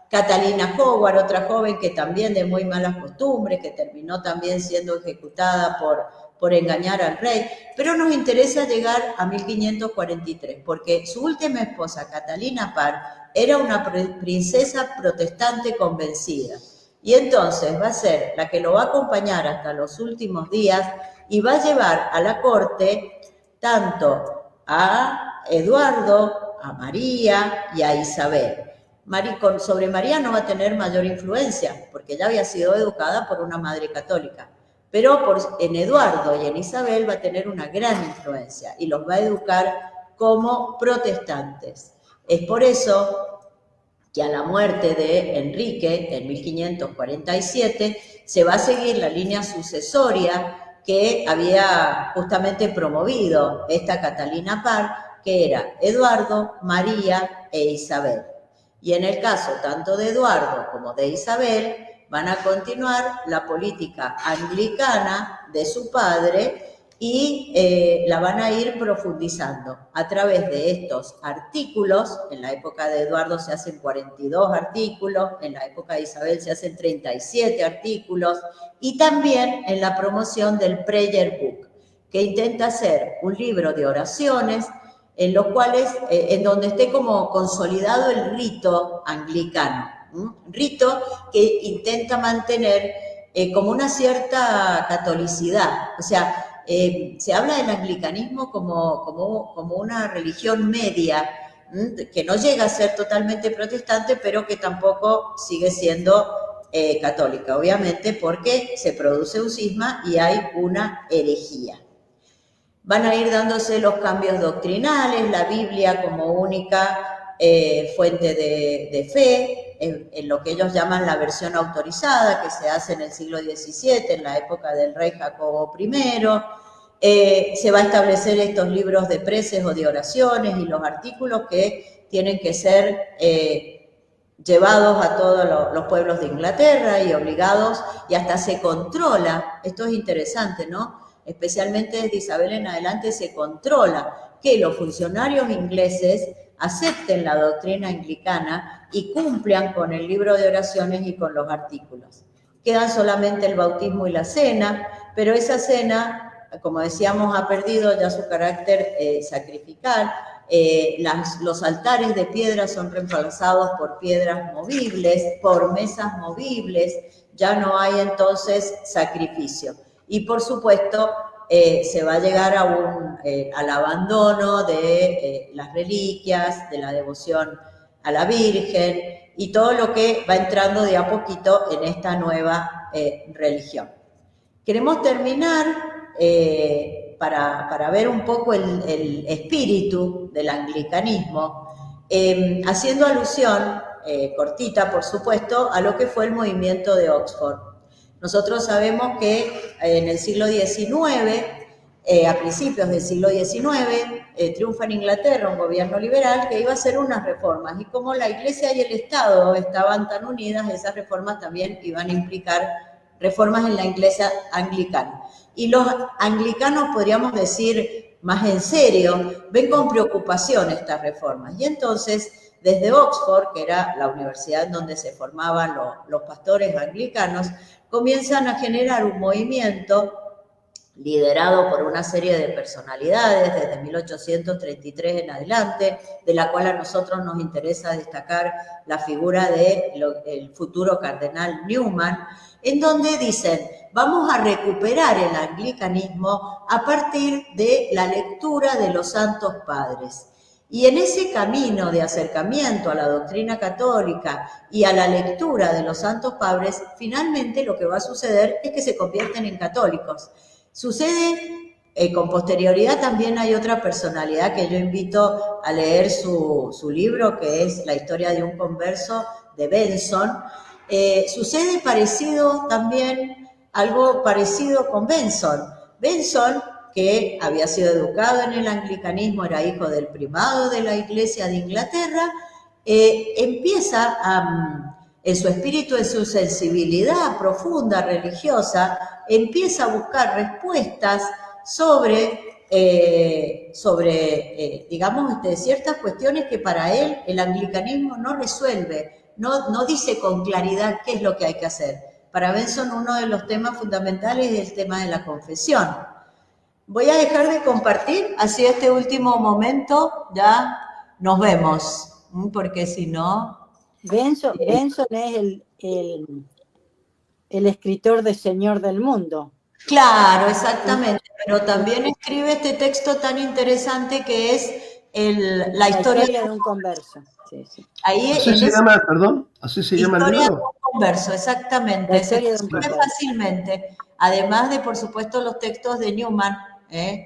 Catalina Howard, otra joven que también de muy malas costumbres, que terminó también siendo ejecutada por engañar al rey. Pero nos interesa llegar a 1543, porque su última esposa, Catalina Parr, era una princesa protestante convencida. Y entonces va a ser la que lo va a acompañar hasta los últimos días y va a llevar a la corte tanto a Eduardo, a María y a Isabel. Sobre María no va a tener mayor influencia, porque ella había sido educada por una madre católica, pero en Eduardo y en Isabel va a tener una gran influencia y los va a educar como protestantes. Es por eso que a la muerte de Enrique en 1547 se va a seguir la línea sucesoria que había justamente promovido esta Catalina Parr, que era Eduardo, María e Isabel. Y en el caso tanto de Eduardo como de Isabel, van a continuar la política anglicana de su padre y la van a ir profundizando a través de estos artículos. En la época de Eduardo se hacen 42 artículos, en la época de Isabel se hacen 37 artículos, y también en la promoción del Prayer Book, que intenta hacer un libro de oraciones en los cuales, en donde esté como consolidado el rito anglicano, rito que intenta mantener como una cierta catolicidad. O sea, se habla del anglicanismo como una religión media, que no llega a ser totalmente protestante, pero que tampoco sigue siendo católica, obviamente, porque se produce un cisma y hay una herejía. Van a ir dándose los cambios doctrinales, la Biblia como única fuente de fe, en lo que ellos llaman la versión autorizada, que se hace en el siglo XVII, en la época del rey Jacobo I. Se va a establecer estos libros de preces o de oraciones y los artículos que tienen que ser llevados a todos los pueblos de Inglaterra y obligados, y hasta se controla, esto es interesante, ¿no? Especialmente desde Isabel en adelante se controla que los funcionarios ingleses acepten la doctrina anglicana y cumplan con el libro de oraciones y con los artículos. Quedan solamente el bautismo y la cena, pero esa cena, como decíamos, ha perdido ya su carácter sacrificial. Los altares de piedra son reemplazados por piedras movibles, por mesas movibles, ya no hay entonces sacrificio. Y por supuesto se va a llegar al abandono de las reliquias, de la devoción a la Virgen y todo lo que va entrando de a poquito en esta nueva religión. Queremos terminar para ver un poco el espíritu del anglicanismo, haciendo alusión, cortita por supuesto, a lo que fue el movimiento de Oxford. Nosotros sabemos que en el siglo XIX, a principios del siglo XIX, triunfa en Inglaterra un gobierno liberal que iba a hacer unas reformas, y como la Iglesia y el Estado estaban tan unidas, esas reformas también iban a implicar reformas en la Iglesia anglicana. Y los anglicanos, podríamos decir más en serio, ven con preocupación estas reformas. Y entonces, desde Oxford, que era la universidad en donde se formaban los pastores anglicanos, comienzan a generar un movimiento liderado por una serie de personalidades desde 1833 en adelante, de la cual a nosotros nos interesa destacar la figura del futuro cardenal Newman, en donde dicen, vamos a recuperar el anglicanismo a partir de la lectura de los santos padres. Y en ese camino de acercamiento a la doctrina católica y a la lectura de los santos padres, finalmente lo que va a suceder es que se convierten en católicos. Sucede, con posterioridad también hay otra personalidad que yo invito a leer su libro, que es La historia de un converso, de Benson. Sucede parecido también, algo parecido con Benson. Benson, que había sido educado en el anglicanismo, era hijo del primado de la Iglesia de Inglaterra, empieza en su espíritu, en su sensibilidad profunda religiosa, empieza a buscar respuestas sobre digamos, ciertas cuestiones que para él el anglicanismo no resuelve, no dice con claridad qué es lo que hay que hacer. Para Benson uno de los temas fundamentales es el tema de la confesión. Voy a dejar de compartir, así este último momento ya nos vemos, porque si no... Benson es el escritor de Señor del Mundo. Claro, exactamente, pero también escribe este texto tan interesante que es la historia de un converso. Sí, sí. Ahí ¿Así se llama, perdón? ¿Así se llama el libro? Historia de un converso, exactamente. Se consigue fácilmente, además de, por supuesto, los textos de Newman,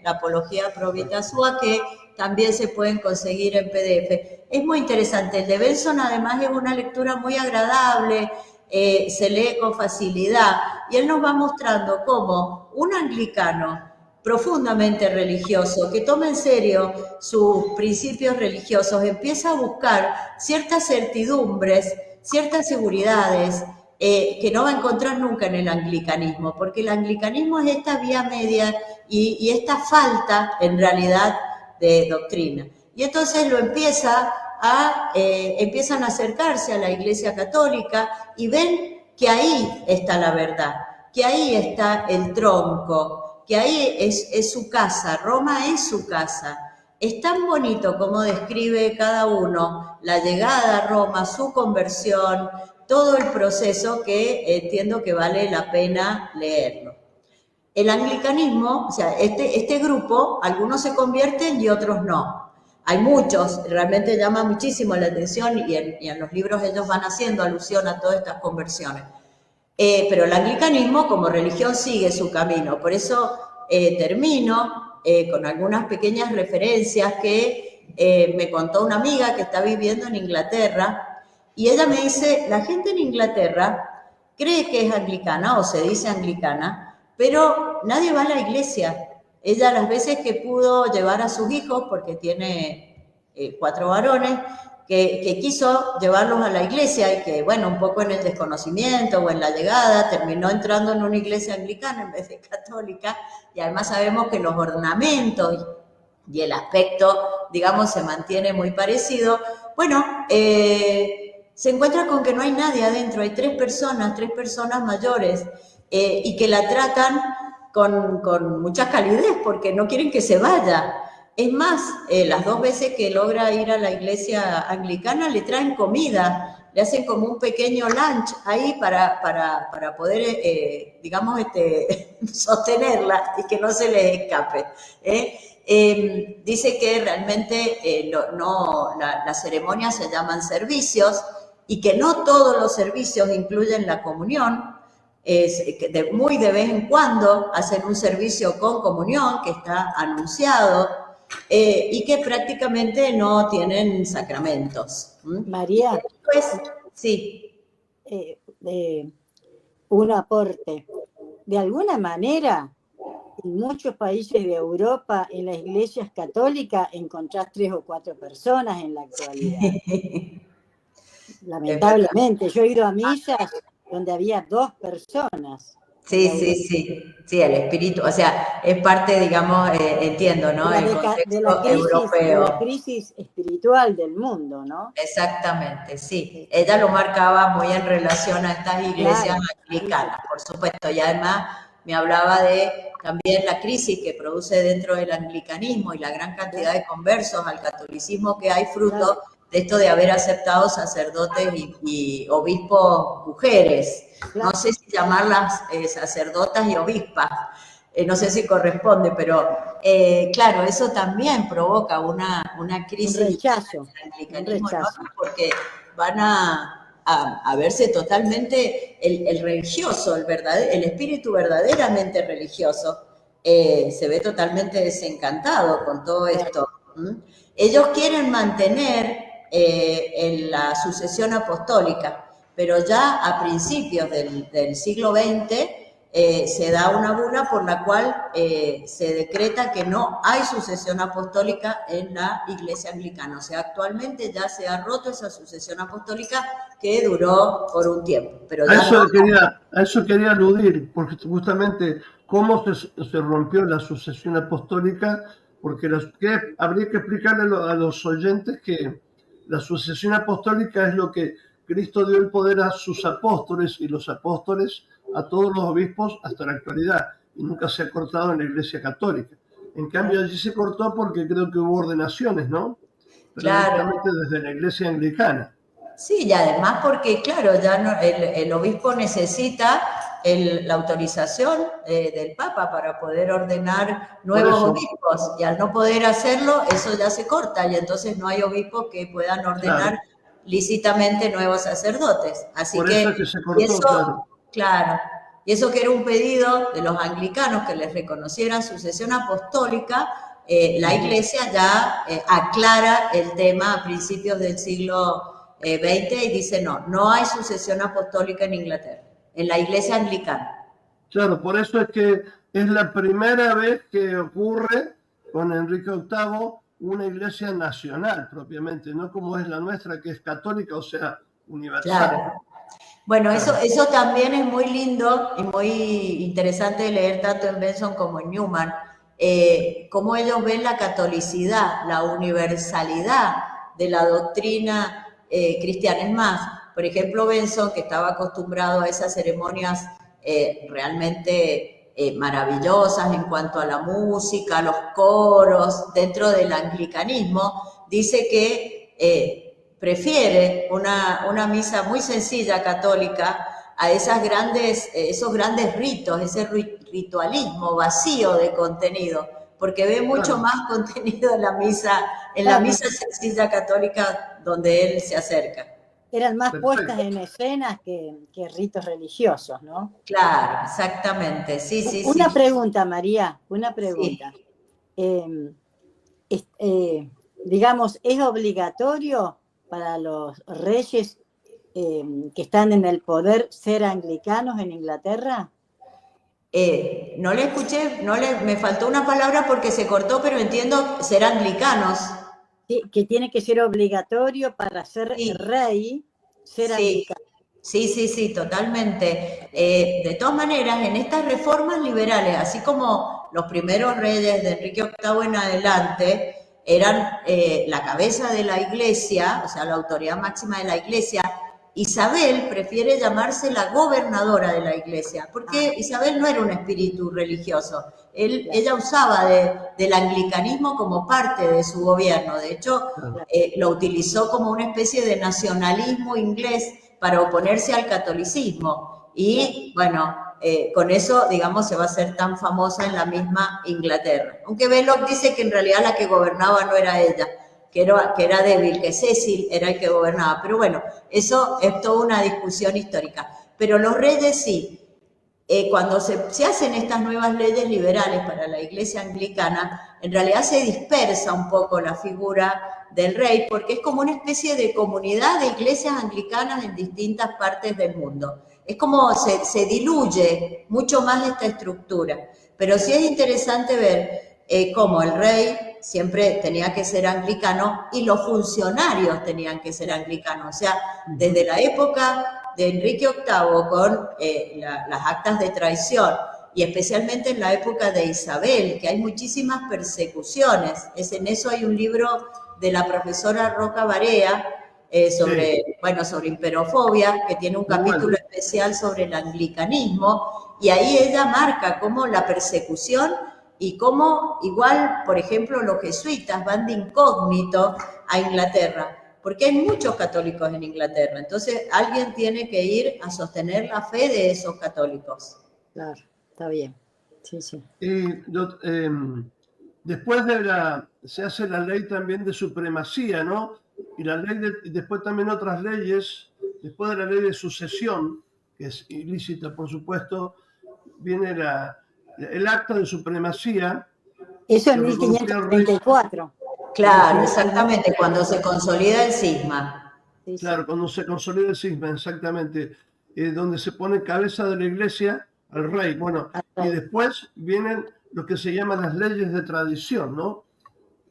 la Apología Pro Vita Sua, que también se pueden conseguir en PDF. Es muy interesante. El de Benson, además, es una lectura muy agradable, se lee con facilidad, y él nos va mostrando cómo un anglicano profundamente religioso, que toma en serio sus principios religiosos, empieza a buscar ciertas certidumbres, ciertas seguridades que no va a encontrar nunca en el anglicanismo, porque el anglicanismo es esta vía media y esta falta, en realidad, de doctrina. Y entonces lo empiezan a acercarse a la Iglesia Católica y ven que ahí está la verdad, que ahí está el tronco, que ahí es su casa, Roma es su casa. Es tan bonito como describe cada uno la llegada a Roma, su conversión, todo el proceso, que entiendo que vale la pena leerlo. El anglicanismo, o sea, este grupo, algunos se convierten y otros no. Hay muchos, realmente llama muchísimo la atención y en los libros ellos van haciendo alusión a todas estas conversiones. Pero el anglicanismo como religión sigue su camino. Por eso termino con algunas pequeñas referencias que me contó una amiga que está viviendo en Inglaterra, y ella me dice, la gente en Inglaterra cree que es anglicana o se dice anglicana, pero nadie va a la iglesia. Ella las veces que pudo llevar a sus hijos, porque tiene 4 varones, que quiso llevarlos a la iglesia y que, bueno, un poco en el desconocimiento o en la llegada, terminó entrando en una iglesia anglicana en vez de católica, y además sabemos que los ornamentos y el aspecto, digamos, se mantiene muy parecido. Bueno, se encuentra con que no hay nadie adentro, hay 3 personas mayores, y que la tratan con mucha calidez porque no quieren que se vaya. Es más, las 2 veces que logra ir a la iglesia anglicana le traen comida, le hacen como un pequeño lunch ahí para poder, digamos, sostenerla y que no se les escape. Dice que realmente las ceremonias se llaman servicios y que no todos los servicios incluyen la comunión. Muy de vez en cuando hacen un servicio con comunión que está anunciado, y que prácticamente no tienen sacramentos. María, sí. Un aporte. De alguna manera, en muchos países de Europa, en las iglesias católicas, encontrás 3 o 4 personas en la actualidad. Lamentablemente, yo he ido a misas donde había 2 personas. Sí, el espíritu, o sea, es parte, digamos, entiendo, ¿no? El contexto europeo. De la crisis espiritual del mundo, ¿no? Exactamente, sí. Ella lo marcaba muy en relación a estas iglesias anglicanas, por supuesto, y además me hablaba de también la crisis que produce dentro del anglicanismo y la gran cantidad de conversos al catolicismo que hay fruto de esto de haber aceptado sacerdotes y obispos mujeres. No sé si llamarlas sacerdotas y obispas, no sé si corresponde, pero claro, eso también provoca una crisis. Un rechazo. ¿No? Porque van a verse totalmente el religioso, el espíritu verdaderamente religioso, se ve totalmente desencantado con todo esto. Ellos quieren mantener en la sucesión apostólica, pero ya a principios del siglo XX se da una bula por la cual se decreta que no hay sucesión apostólica en la Iglesia anglicana. O sea, actualmente ya se ha roto esa sucesión apostólica que duró por un tiempo. Pero ya a eso quería aludir, porque justamente cómo se rompió la sucesión apostólica, porque habría que explicarle a los oyentes que la sucesión apostólica es lo que Cristo dio el poder a sus apóstoles y los apóstoles a todos los obispos hasta la actualidad, y nunca se ha cortado en la Iglesia Católica. En cambio, allí se cortó porque creo que hubo ordenaciones, ¿no? Pero claro, directamente desde la Iglesia Anglicana. sí, y además porque, claro, ya no, el obispo necesita la autorización del Papa para poder ordenar nuevos obispos, y al no poder hacerlo, eso ya se corta, y entonces no hay obispos que puedan ordenar lícitamente nuevos sacerdotes. Así por que, eso es que se cortó, claro, y eso que era un pedido de los anglicanos que les reconocieran sucesión apostólica, la Iglesia ya aclara el tema a principios del siglo XX y dice no hay sucesión apostólica en Inglaterra, en la Iglesia anglicana. Claro, por eso es que es la primera vez que ocurre con Enrique VIII una iglesia nacional propiamente, no como es la nuestra, que es católica, o sea, universal. Claro. Bueno, eso también es muy lindo y muy interesante de leer tanto en Benson como en Newman, cómo ellos ven la catolicidad, la universalidad de la doctrina cristiana. Es más, por ejemplo, Benson, que estaba acostumbrado a esas ceremonias realmente maravillosas en cuanto a la música, los coros, dentro del anglicanismo, dice que prefiere una misa muy sencilla católica a esos grandes ritos, ese ritualismo vacío de contenido, porque ve mucho más contenido en la misa sencilla católica donde él se acerca. Eran más puestas en escenas que ritos religiosos, ¿no? Claro, exactamente, sí. Una pregunta, María, una pregunta. Sí. Digamos, ¿es obligatorio para los reyes que están en el poder ser anglicanos en Inglaterra? No le escuché, me faltó una palabra porque se cortó, pero entiendo ser anglicanos. Sí, que tiene que ser obligatorio para ser rey, ser anglicano. Sí, totalmente. De todas maneras, en estas reformas liberales, así como los primeros reyes de Enrique VIII en adelante eran la cabeza de la Iglesia, o sea, la autoridad máxima de la Iglesia, Isabel prefiere llamarse la gobernadora de la Iglesia, porque Isabel no era un espíritu religioso. Ella usaba del anglicanismo como parte de su gobierno. De hecho, lo utilizó como una especie de nacionalismo inglés para oponerse al catolicismo. Y bueno, con eso, digamos, se va a hacer tan famosa en la misma Inglaterra. Aunque Belloc dice que en realidad la que gobernaba no era ella, que era débil, que Cecil era el que gobernaba. Pero bueno, eso es toda una discusión histórica. Pero los reyes sí. Cuando se hacen estas nuevas leyes liberales para la Iglesia anglicana, en realidad se dispersa un poco la figura del rey, porque es como una especie de comunidad de iglesias anglicanas en distintas partes del mundo. Es como se diluye mucho más esta estructura. Pero sí es interesante ver cómo el rey siempre tenía que ser anglicano y los funcionarios tenían que ser anglicanos. O sea, desde la época de Enrique VIII con las actas de traición, y especialmente en la época de Isabel, que hay muchísimas persecuciones. En eso hay un libro de la profesora Roca Barea sobre imperofobia, que tiene un capítulo especial sobre el anglicanismo, y ahí ella marca cómo la persecución y cómo igual, por ejemplo, los jesuitas van de incógnito a Inglaterra, porque hay muchos católicos en Inglaterra. Entonces, alguien tiene que ir a sostener la fe de esos católicos. Claro, está bien. Sí. Después se hace la ley también de supremacía, ¿no? Y después también otras leyes, después de la ley de sucesión, que es ilícita, por supuesto, viene el acta de supremacía. Eso en 1534. Claro, exactamente, cuando se consolida el cisma. Claro, cuando se consolida el cisma, exactamente. Donde se pone cabeza de la Iglesia al rey. Bueno, y después vienen lo que se llaman las leyes de tradición, ¿no?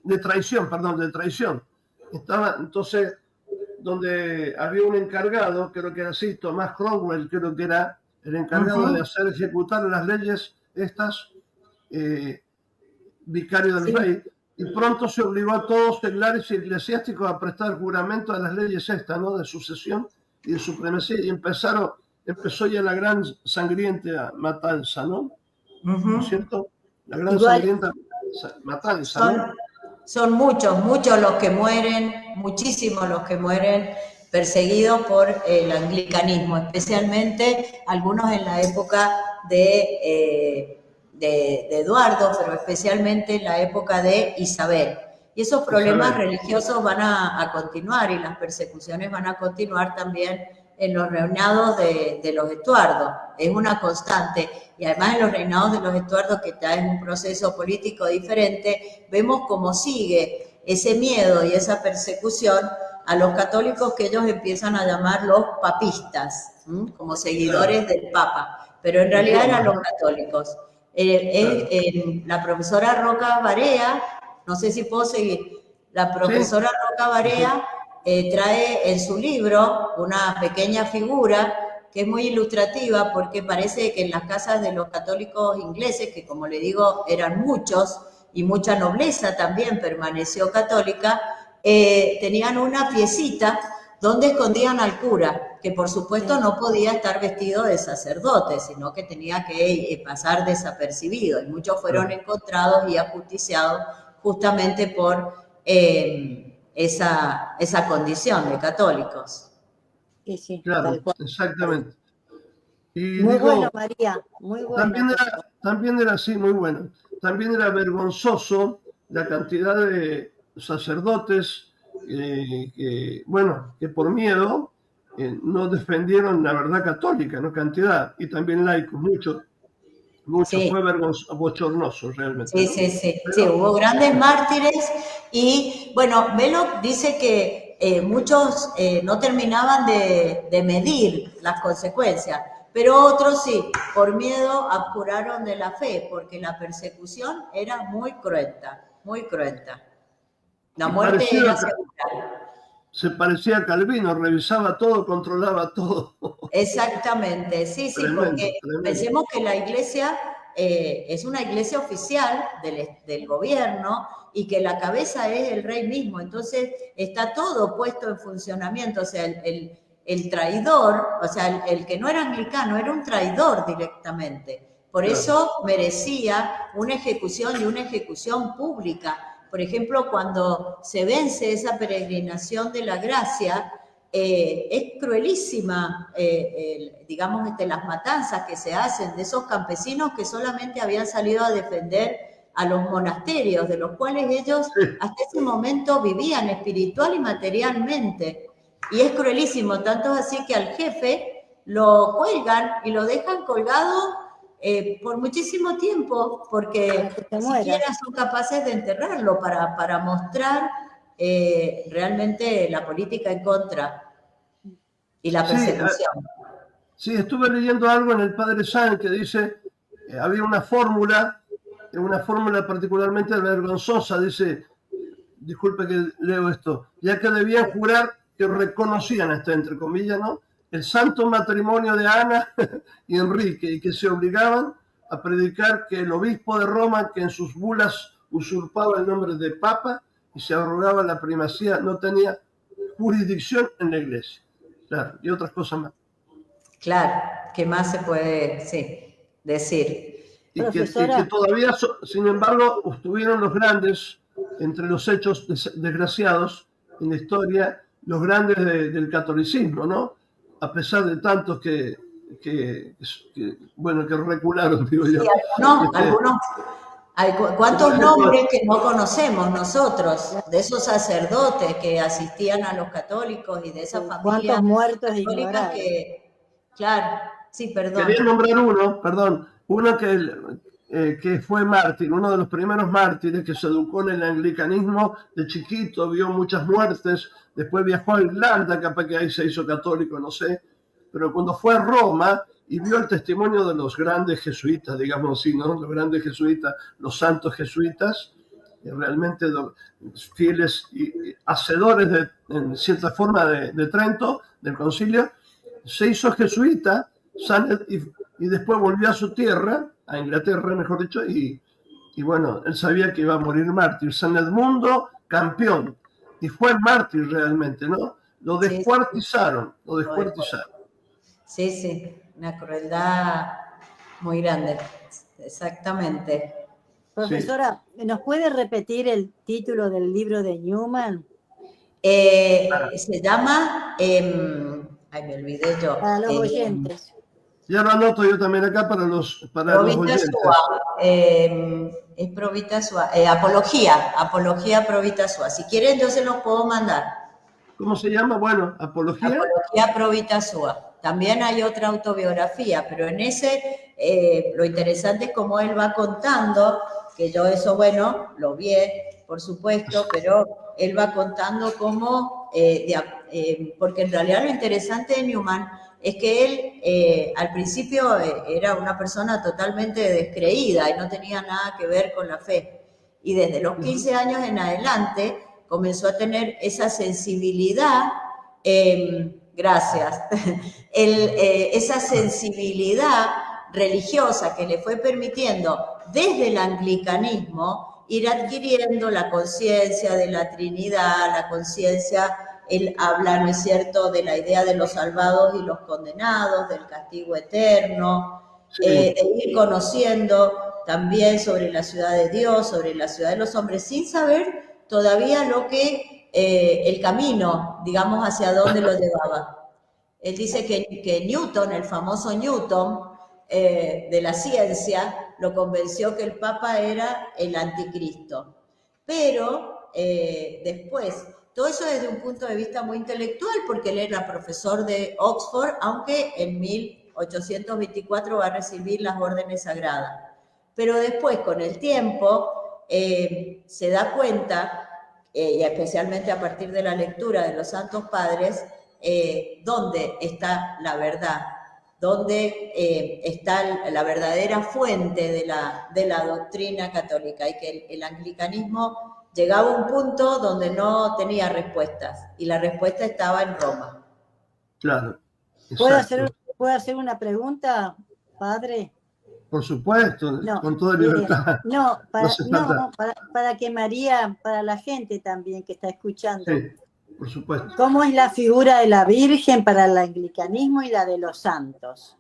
De traición. Estaba entonces donde había un encargado, creo que era así, Tomás Cromwell, creo que era el encargado de hacer ejecutar las leyes estas, vicario del rey, y pronto se obligó a todos los seglares y eclesiásticos a prestar juramento a las leyes estas, ¿no? De sucesión y de supremacía, y empezó ya la gran sangrienta matanza, ¿no? ¿No es cierto? La gran sangrienta matanza, ¿no? Son muchos los que mueren, muchísimos los que mueren perseguidos por el anglicanismo, especialmente algunos en la época de Eduardo, pero especialmente en la época de Isabel. Y esos problemas religiosos van a continuar, y las persecuciones van a continuar también en los reinados de los Estuardos. Es una constante. Y además en los reinados de los Estuardos, que ya es un proceso político diferente, vemos cómo sigue ese miedo y esa persecución a los católicos, que ellos empiezan a llamar los papistas, como seguidores del Papa, pero en realidad eran los católicos. La profesora Roca Barea, no sé si puedo seguir, la profesora Roca Barea trae en su libro una pequeña figura que es muy ilustrativa, porque parece que en las casas de los católicos ingleses, que como le digo eran muchos, y mucha nobleza también permaneció católica, tenían una piecita donde escondían al cura, que por supuesto no podía estar vestido de sacerdote, sino que tenía que pasar desapercibido, y muchos fueron encontrados y ajusticiados justamente por esa condición de católicos. Sí, claro, exactamente. Y muy digo, bueno, María, muy bueno. También era así, muy bueno. También era vergonzoso la cantidad de sacerdotes que por miedo no defendieron la verdad católica, ¿no? Cantidad, y también laicos, mucho, sí. Fue bochornoso realmente. Sí, ¿no? Sí, hubo grandes mártires, y bueno, Belloc dice que muchos no terminaban de medir las consecuencias, pero otros sí, por miedo abjuraron de la fe, porque la persecución era muy cruenta, muy cruenta. La muerte era segura. Se parecía a Calvino, revisaba todo, controlaba todo. Exactamente, sí, porque pensemos que la iglesia es una iglesia oficial del gobierno, y que la cabeza es el rey mismo, entonces está todo puesto en funcionamiento. O sea, el traidor, o sea, el que no era anglicano era un traidor directamente, por eso merecía una ejecución, y una ejecución pública. Por ejemplo, cuando se vence esa peregrinación de la gracia, es cruelísima, digamos, las matanzas que se hacen de esos campesinos que solamente habían salido a defender a los monasterios, de los cuales ellos hasta ese momento vivían espiritual y materialmente. Y es cruelísimo, tanto es así que al jefe lo cuelgan y lo dejan colgado por muchísimo tiempo, porque ni siquiera son capaces de enterrarlo para mostrar realmente la política en contra y la persecución. Sí, estuve leyendo algo en el Padre San que dice, había una fórmula particularmente vergonzosa, dice, disculpe que leo esto, ya que debían jurar que reconocían, hasta entre comillas, ¿no?, el santo matrimonio de Ana y Enrique, y que se obligaban a predicar que el obispo de Roma, que en sus bulas usurpaba el nombre de papa y se arrogaba la primacía, no tenía jurisdicción en la iglesia. Claro, y otras cosas más. Claro, ¿qué más se puede decir? Y que todavía, sin embargo, estuvieron los grandes, entre los hechos desgraciados en la historia, los grandes del catolicismo, ¿no? A pesar de tantos que recularon, digo yo. Sí, algunos. ¿Cuántos nombres que no conocemos nosotros, de esos sacerdotes que asistían a los católicos y de esas familias? ¿Cuántos muertos católicas claro, sí, perdón. Quería nombrar uno que fue mártir, uno de los primeros mártires, que se educó en el anglicanismo de chiquito, vio muchas muertes, después viajó a Irlanda, capaz que ahí se hizo católico, no sé, pero cuando fue a Roma, y vio el testimonio de los grandes jesuitas, digamos así, ¿no? Los grandes jesuitas, los santos jesuitas, realmente fieles y hacedores en cierta forma de Trento, del concilio. Se hizo jesuita y después volvió a su tierra, a Inglaterra, mejor dicho, y bueno, él sabía que iba a morir mártir. San Edmundo, campeón, y fue mártir realmente, ¿no? Lo descuartizaron. Sí, sí, una crueldad muy grande, exactamente. Profesora, ¿nos puede repetir el título del libro de Newman? Se llama, me olvidé yo. Para los oyentes. Ya lo anoto yo también acá para los oyentes. Es Pro Vita Sua, Apología Pro Vita Sua. Si quieren, yo se los puedo mandar. ¿Cómo se llama? Bueno, Apología Pro Vita Sua. También hay otra autobiografía, pero en ese lo interesante es cómo él va contando, que yo eso, bueno, lo vi, por supuesto, pero él va contando cómo, porque en realidad lo interesante de Newman es que él al principio era una persona totalmente descreída y no tenía nada que ver con la fe. Y desde los 15 años en adelante comenzó a tener esa sensibilidad, esa sensibilidad religiosa que le fue permitiendo desde el anglicanismo ir adquiriendo la conciencia de la Trinidad, la conciencia. Él habla, ¿no es cierto?, de la idea de los salvados y los condenados, del castigo eterno, de ir conociendo también sobre la ciudad de Dios, sobre la ciudad de los hombres, sin saber todavía el camino, digamos, hacia dónde lo llevaba. Él dice que Newton, el famoso Newton de la ciencia, lo convenció que el Papa era el anticristo. Pero después, todo eso desde un punto de vista muy intelectual, porque él era profesor de Oxford, aunque en 1824 va a recibir las órdenes sagradas. Pero después, con el tiempo, se da cuenta, y especialmente a partir de la lectura de los Santos Padres, dónde está la verdad, dónde está la verdadera fuente de la doctrina católica, y que el anglicanismo llegaba a un punto donde no tenía respuestas, y la respuesta estaba en Roma. Claro. ¿Puedo hacer una pregunta, padre? Por supuesto, con toda libertad. Para que María, para la gente también que está escuchando. Sí, por supuesto. ¿Cómo es la figura de la Virgen para el anglicanismo y la de los santos?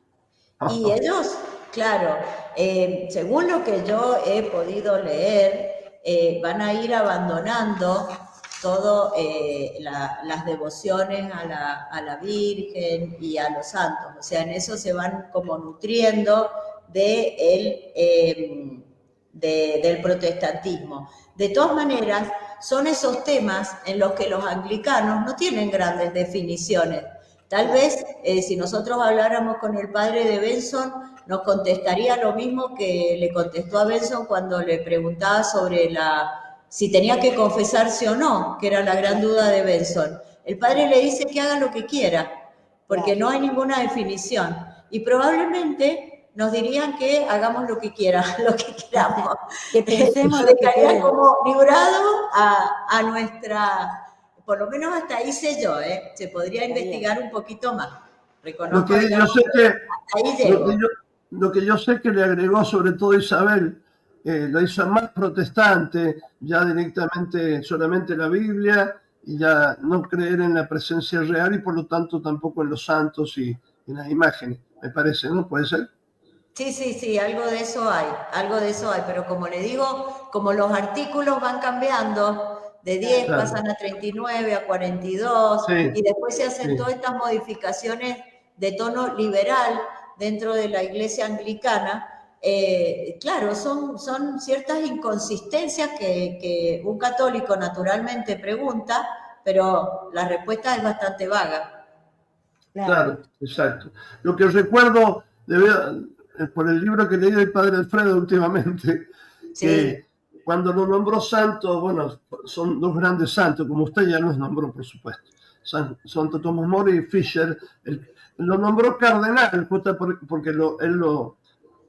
Y ellos, claro, según lo que yo he podido leer, van a ir abandonando todo las devociones a la Virgen y a los santos. O sea, en eso se van como nutriendo del protestantismo. De todas maneras, son esos temas en los que los anglicanos no tienen grandes definiciones. Tal vez, si nosotros habláramos con el padre de Benson, nos contestaría lo mismo que le contestó a Benson cuando le preguntaba sobre si tenía que confesarse o no, que era la gran duda de Benson. El padre le dice que haga lo que quiera, porque no hay ninguna definición. Y probablemente nos dirían que hagamos lo que queramos. Que pensemos lo que queramos. Como librado a nuestra... Por lo menos hasta ahí sé yo, se podría investigar un poquito más. Reconozco lo que yo sé que le agregó sobre todo Isabel, lo hizo más protestante, ya directamente solamente la Biblia, y ya no creer en la presencia real y por lo tanto tampoco en los santos y en las imágenes, me parece, ¿no? ¿Puede ser? Sí, algo de eso hay, pero como le digo, como los artículos van cambiando, de 10 pasan a 39, a 42, y después se hacen todas estas modificaciones de tono liberal dentro de la iglesia anglicana. Claro, son ciertas inconsistencias que un católico naturalmente pregunta, pero la respuesta es bastante vaga. Claro, exacto. Lo que recuerdo por el libro que leí del padre Alfredo últimamente, que cuando lo nombró santo, bueno, son dos grandes santos, como usted ya los nombró, por supuesto, Santo Tomás Moro, y Fisher lo nombró cardenal, justo porque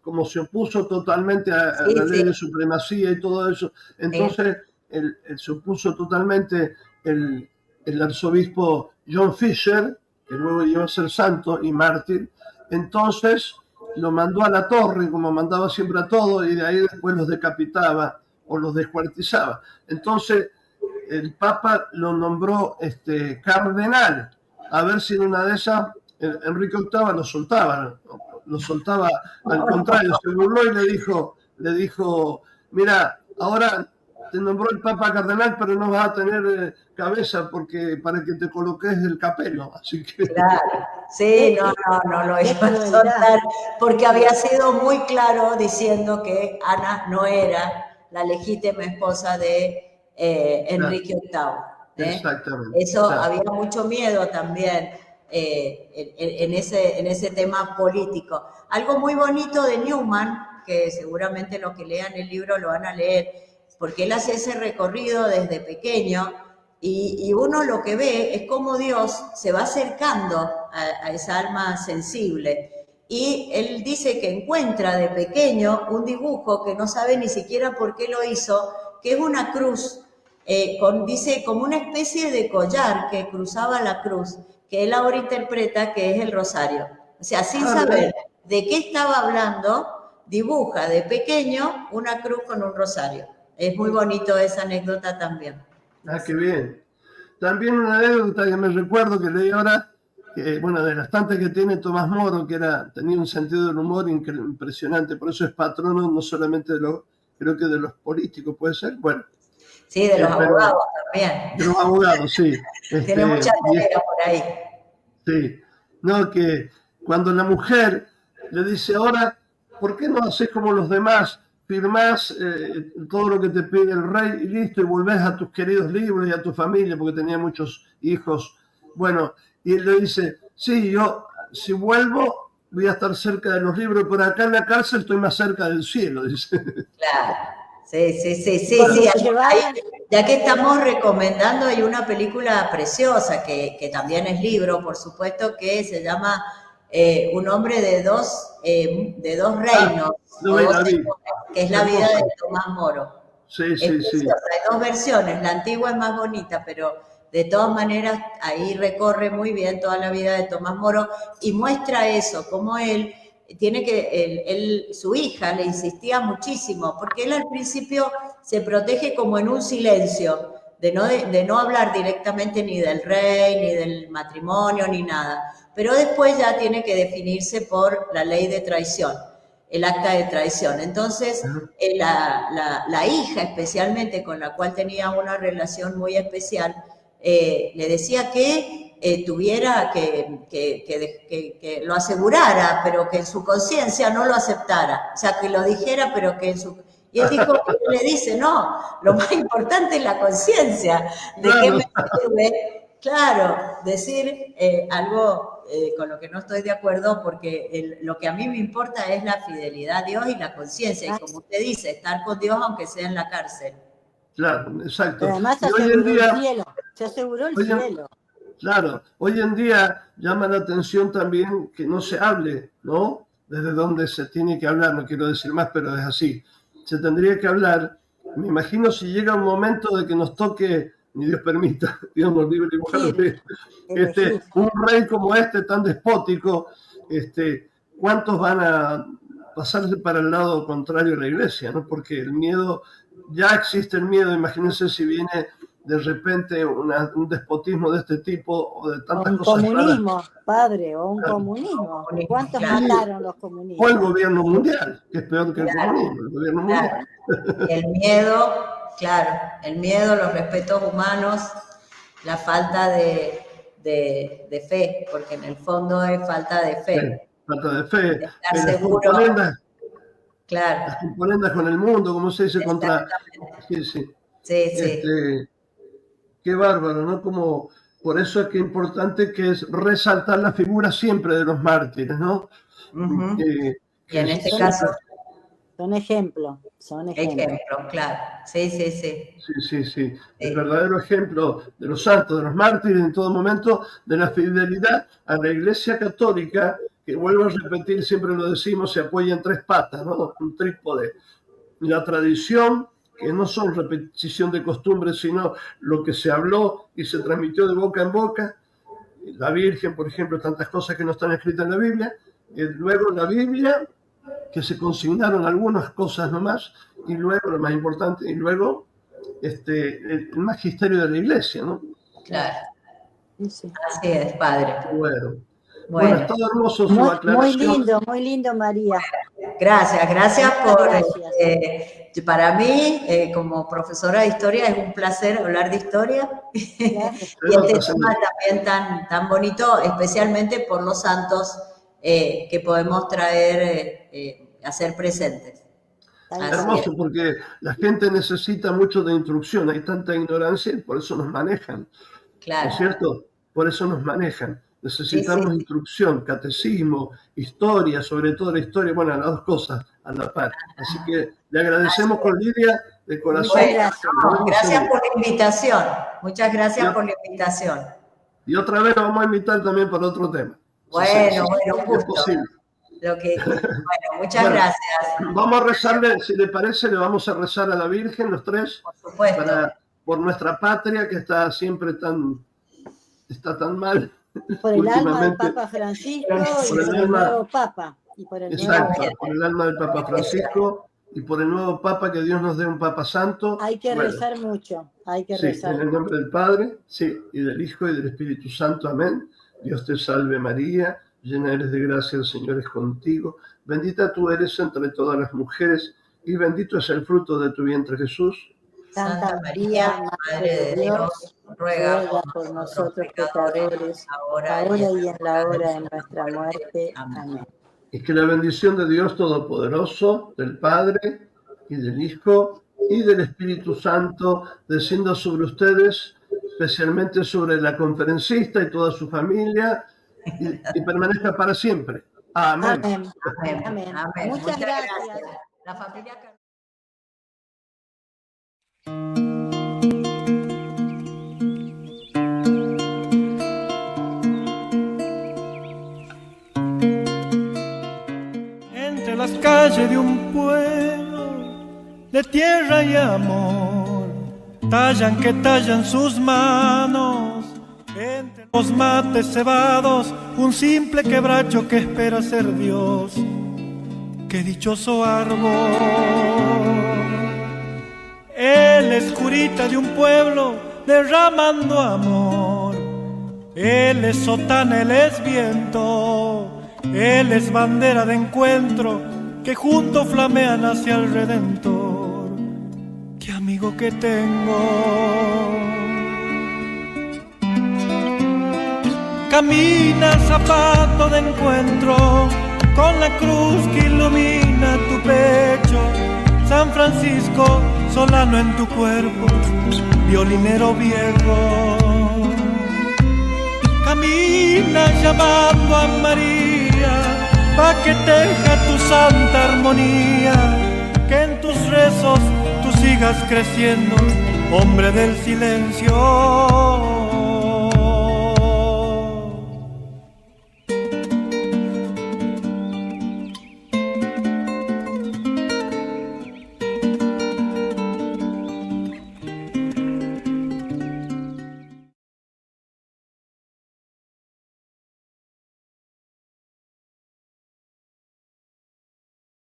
como se opuso totalmente a la ley de supremacía y todo eso, entonces se opuso totalmente el arzobispo John Fisher, que luego llegó a ser santo y mártir. Entonces lo mandó a la torre, como mandaba siempre a todos, y de ahí después los decapitaba o los descuartizaba. Entonces el Papa lo nombró cardenal, a ver si en una de esas Enrique VIII lo soltaba, al contrario, se burló y le dijo, mira, ahora te nombró el Papa cardenal, pero no vas a tener cabeza para que te coloques el capelo, así que... Claro, sí, no lo iba a soltar, porque había sido muy claro diciendo que Ana no era la legítima esposa de Enrique VIII. Exactamente. Eso, había mucho miedo también en ese tema político. Algo muy bonito de Newman, que seguramente los que lean el libro lo van a leer, porque él hace ese recorrido desde pequeño, y uno lo que ve es cómo Dios se va acercando a esa alma sensible. Y él dice que encuentra de pequeño un dibujo que no sabe ni siquiera por qué lo hizo, que es una cruz, dice como una especie de collar que cruzaba la cruz, que él ahora interpreta que es el rosario. O sea, sin saber de qué estaba hablando, dibuja de pequeño una cruz con un rosario. Es muy bonito esa anécdota también. Ah, qué bien. También una anécdota que me recuerdo que leí ahora, bueno, de las tantas que tiene Tomás Moro, que tenía un sentido del humor impresionante, por eso es patrono no solamente creo que de los políticos, ¿puede ser? Bueno. Sí, de los abogados también. De los abogados, sí. Tiene mucha tarea por ahí. Sí. No, que cuando la mujer le dice, ahora, ¿por qué no haces como los demás? Firmás todo lo que te pide el rey y listo, y volvés a tus queridos libros y a tu familia, porque tenía muchos hijos. Bueno, y él le dice, sí, yo si vuelvo voy a estar cerca de los libros, pero acá en la cárcel estoy más cerca del cielo, dice. Claro, sí. Ya que estamos recomendando, hay una película preciosa que también es libro, por supuesto, que se llama Un hombre de dos reinos, que es la vida de Tomás Moro. Sí. Hay dos versiones, la antigua es más bonita, pero de todas maneras ahí recorre muy bien toda la vida de Tomás Moro y muestra eso, como él su hija le insistía muchísimo, porque él al principio se protege como en un silencio, de no hablar directamente ni del rey, ni del matrimonio, ni nada, pero después ya tiene que definirse por la ley de traición, el acta de traición. Entonces, la hija especialmente, con la cual tenía una relación muy especial, le decía que tuviera que lo asegurara, pero que en su conciencia no lo aceptara, o sea, que lo dijera, pero que en su... Y él dijo, le dice, no, lo más importante es la conciencia, ¿de qué me sirve? Claro, decir algo con lo que no estoy de acuerdo, porque lo que a mí me importa es la fidelidad a Dios y la conciencia, y como usted dice, estar con Dios aunque sea en la cárcel. Claro, exacto. Pero además se aseguró el cielo. Claro, hoy en día llama la atención también que no se hable, ¿no? Desde donde se tiene que hablar, no quiero decir más, pero es así. Se tendría que hablar, me imagino si llega un momento de que nos toque, ni Dios permita, digamos, libre y un rey como tan despótico, ¿cuántos van a pasarse para el lado contrario de la iglesia, ¿no? Porque el miedo, ya existe el miedo, imagínense si viene de repente un despotismo de este tipo o de tantas cosas. Un comunismo, padre, o un comunismo. ¿Cuántos mataron los comunistas? O el gobierno mundial, que es peor que el comunismo, el gobierno mundial. El miedo, claro, el miedo, los respetos humanos, la falta de fe, porque en el fondo es falta de fe. Sí, falta de fe. De estar seguro. Las componendas con el mundo, como se dice, contra... Sí. Qué bárbaro, ¿no? Como por eso es que importante que es resaltar la figura siempre de los mártires, ¿no? Que en este caso Son ejemplos. Ejemplos, claro. Sí. Sí. El verdadero ejemplo de los santos, de los mártires en todo momento, de la fidelidad a la Iglesia Católica, que vuelvo a repetir, siempre lo decimos, se apoya en 3 patas, ¿no? Un trípode. La tradición, que no son repetición de costumbres, sino lo que se habló y se transmitió de boca en boca. La Virgen, por ejemplo, tantas cosas que no están escritas en la Biblia. Luego la Biblia, que se consignaron algunas cosas nomás, y luego, lo más importante, y luego el magisterio de la Iglesia, ¿no? Claro. Sí. Así es, padre. Bueno, está hermoso su aclaración. Muy lindo, María. Gracias por... para mí, como profesora de historia, es un placer hablar de historia. Y este tema también tan bonito, especialmente por los santos que podemos traer, hacer presentes. Hermoso, porque la gente necesita mucho de instrucción, hay tanta ignorancia y por eso nos manejan. Claro. ¿No es cierto? Por eso nos manejan. Necesitamos instrucción, catecismo, historia, sobre todo la historia, bueno, las 2 cosas a la par. Así que le agradecemos con Lidia de corazón. Gracias por la invitación. Muchas gracias por la invitación. Y otra vez nos vamos a invitar también para otro tema. Bueno, justo. Es posible. Muchas gracias. Vamos a rezarle, si le parece, le vamos a rezar a la Virgen, los 3. Por supuesto. Por nuestra patria, que está siempre tan mal. Y por el alma del Papa Francisco y por el nuevo Papa. Por el alma del Papa Francisco y por el nuevo Papa, que Dios nos dé un Papa Santo. Hay que rezar mucho, rezar. En el nombre del Padre, y del Hijo y del Espíritu Santo. Amén. Dios te salve María, llena eres de gracia, el Señor es contigo. Bendita tú eres entre todas las mujeres y bendito es el fruto de tu vientre, Jesús. Santa María, Madre de Dios, ruega por nosotros pecadores, ahora y en la hora de nuestra muerte. Amén. Y que la bendición de Dios Todopoderoso, del Padre y del Hijo y del Espíritu Santo, descienda sobre ustedes, especialmente sobre la conferencista y toda su familia, y permanezca para siempre. Amén. Muchas gracias. La familia... Entre las calles de un pueblo de tierra y amor, tallan sus manos. Entre los mates cebados, un simple quebracho que espera ser Dios. ¡Qué dichoso árbol! Él es curita de un pueblo derramando amor. Él es sotana, Él es viento. Él es bandera de encuentro que juntos flamean hacia el Redentor. ¡Qué amigo que tengo! Camina zapato de encuentro con la cruz que ilumina tu pecho. San Francisco, solano en tu cuerpo, violinero viejo. Camina llamando a María, pa' que teja tu santa armonía, que en tus rezos tú sigas creciendo, hombre del silencio.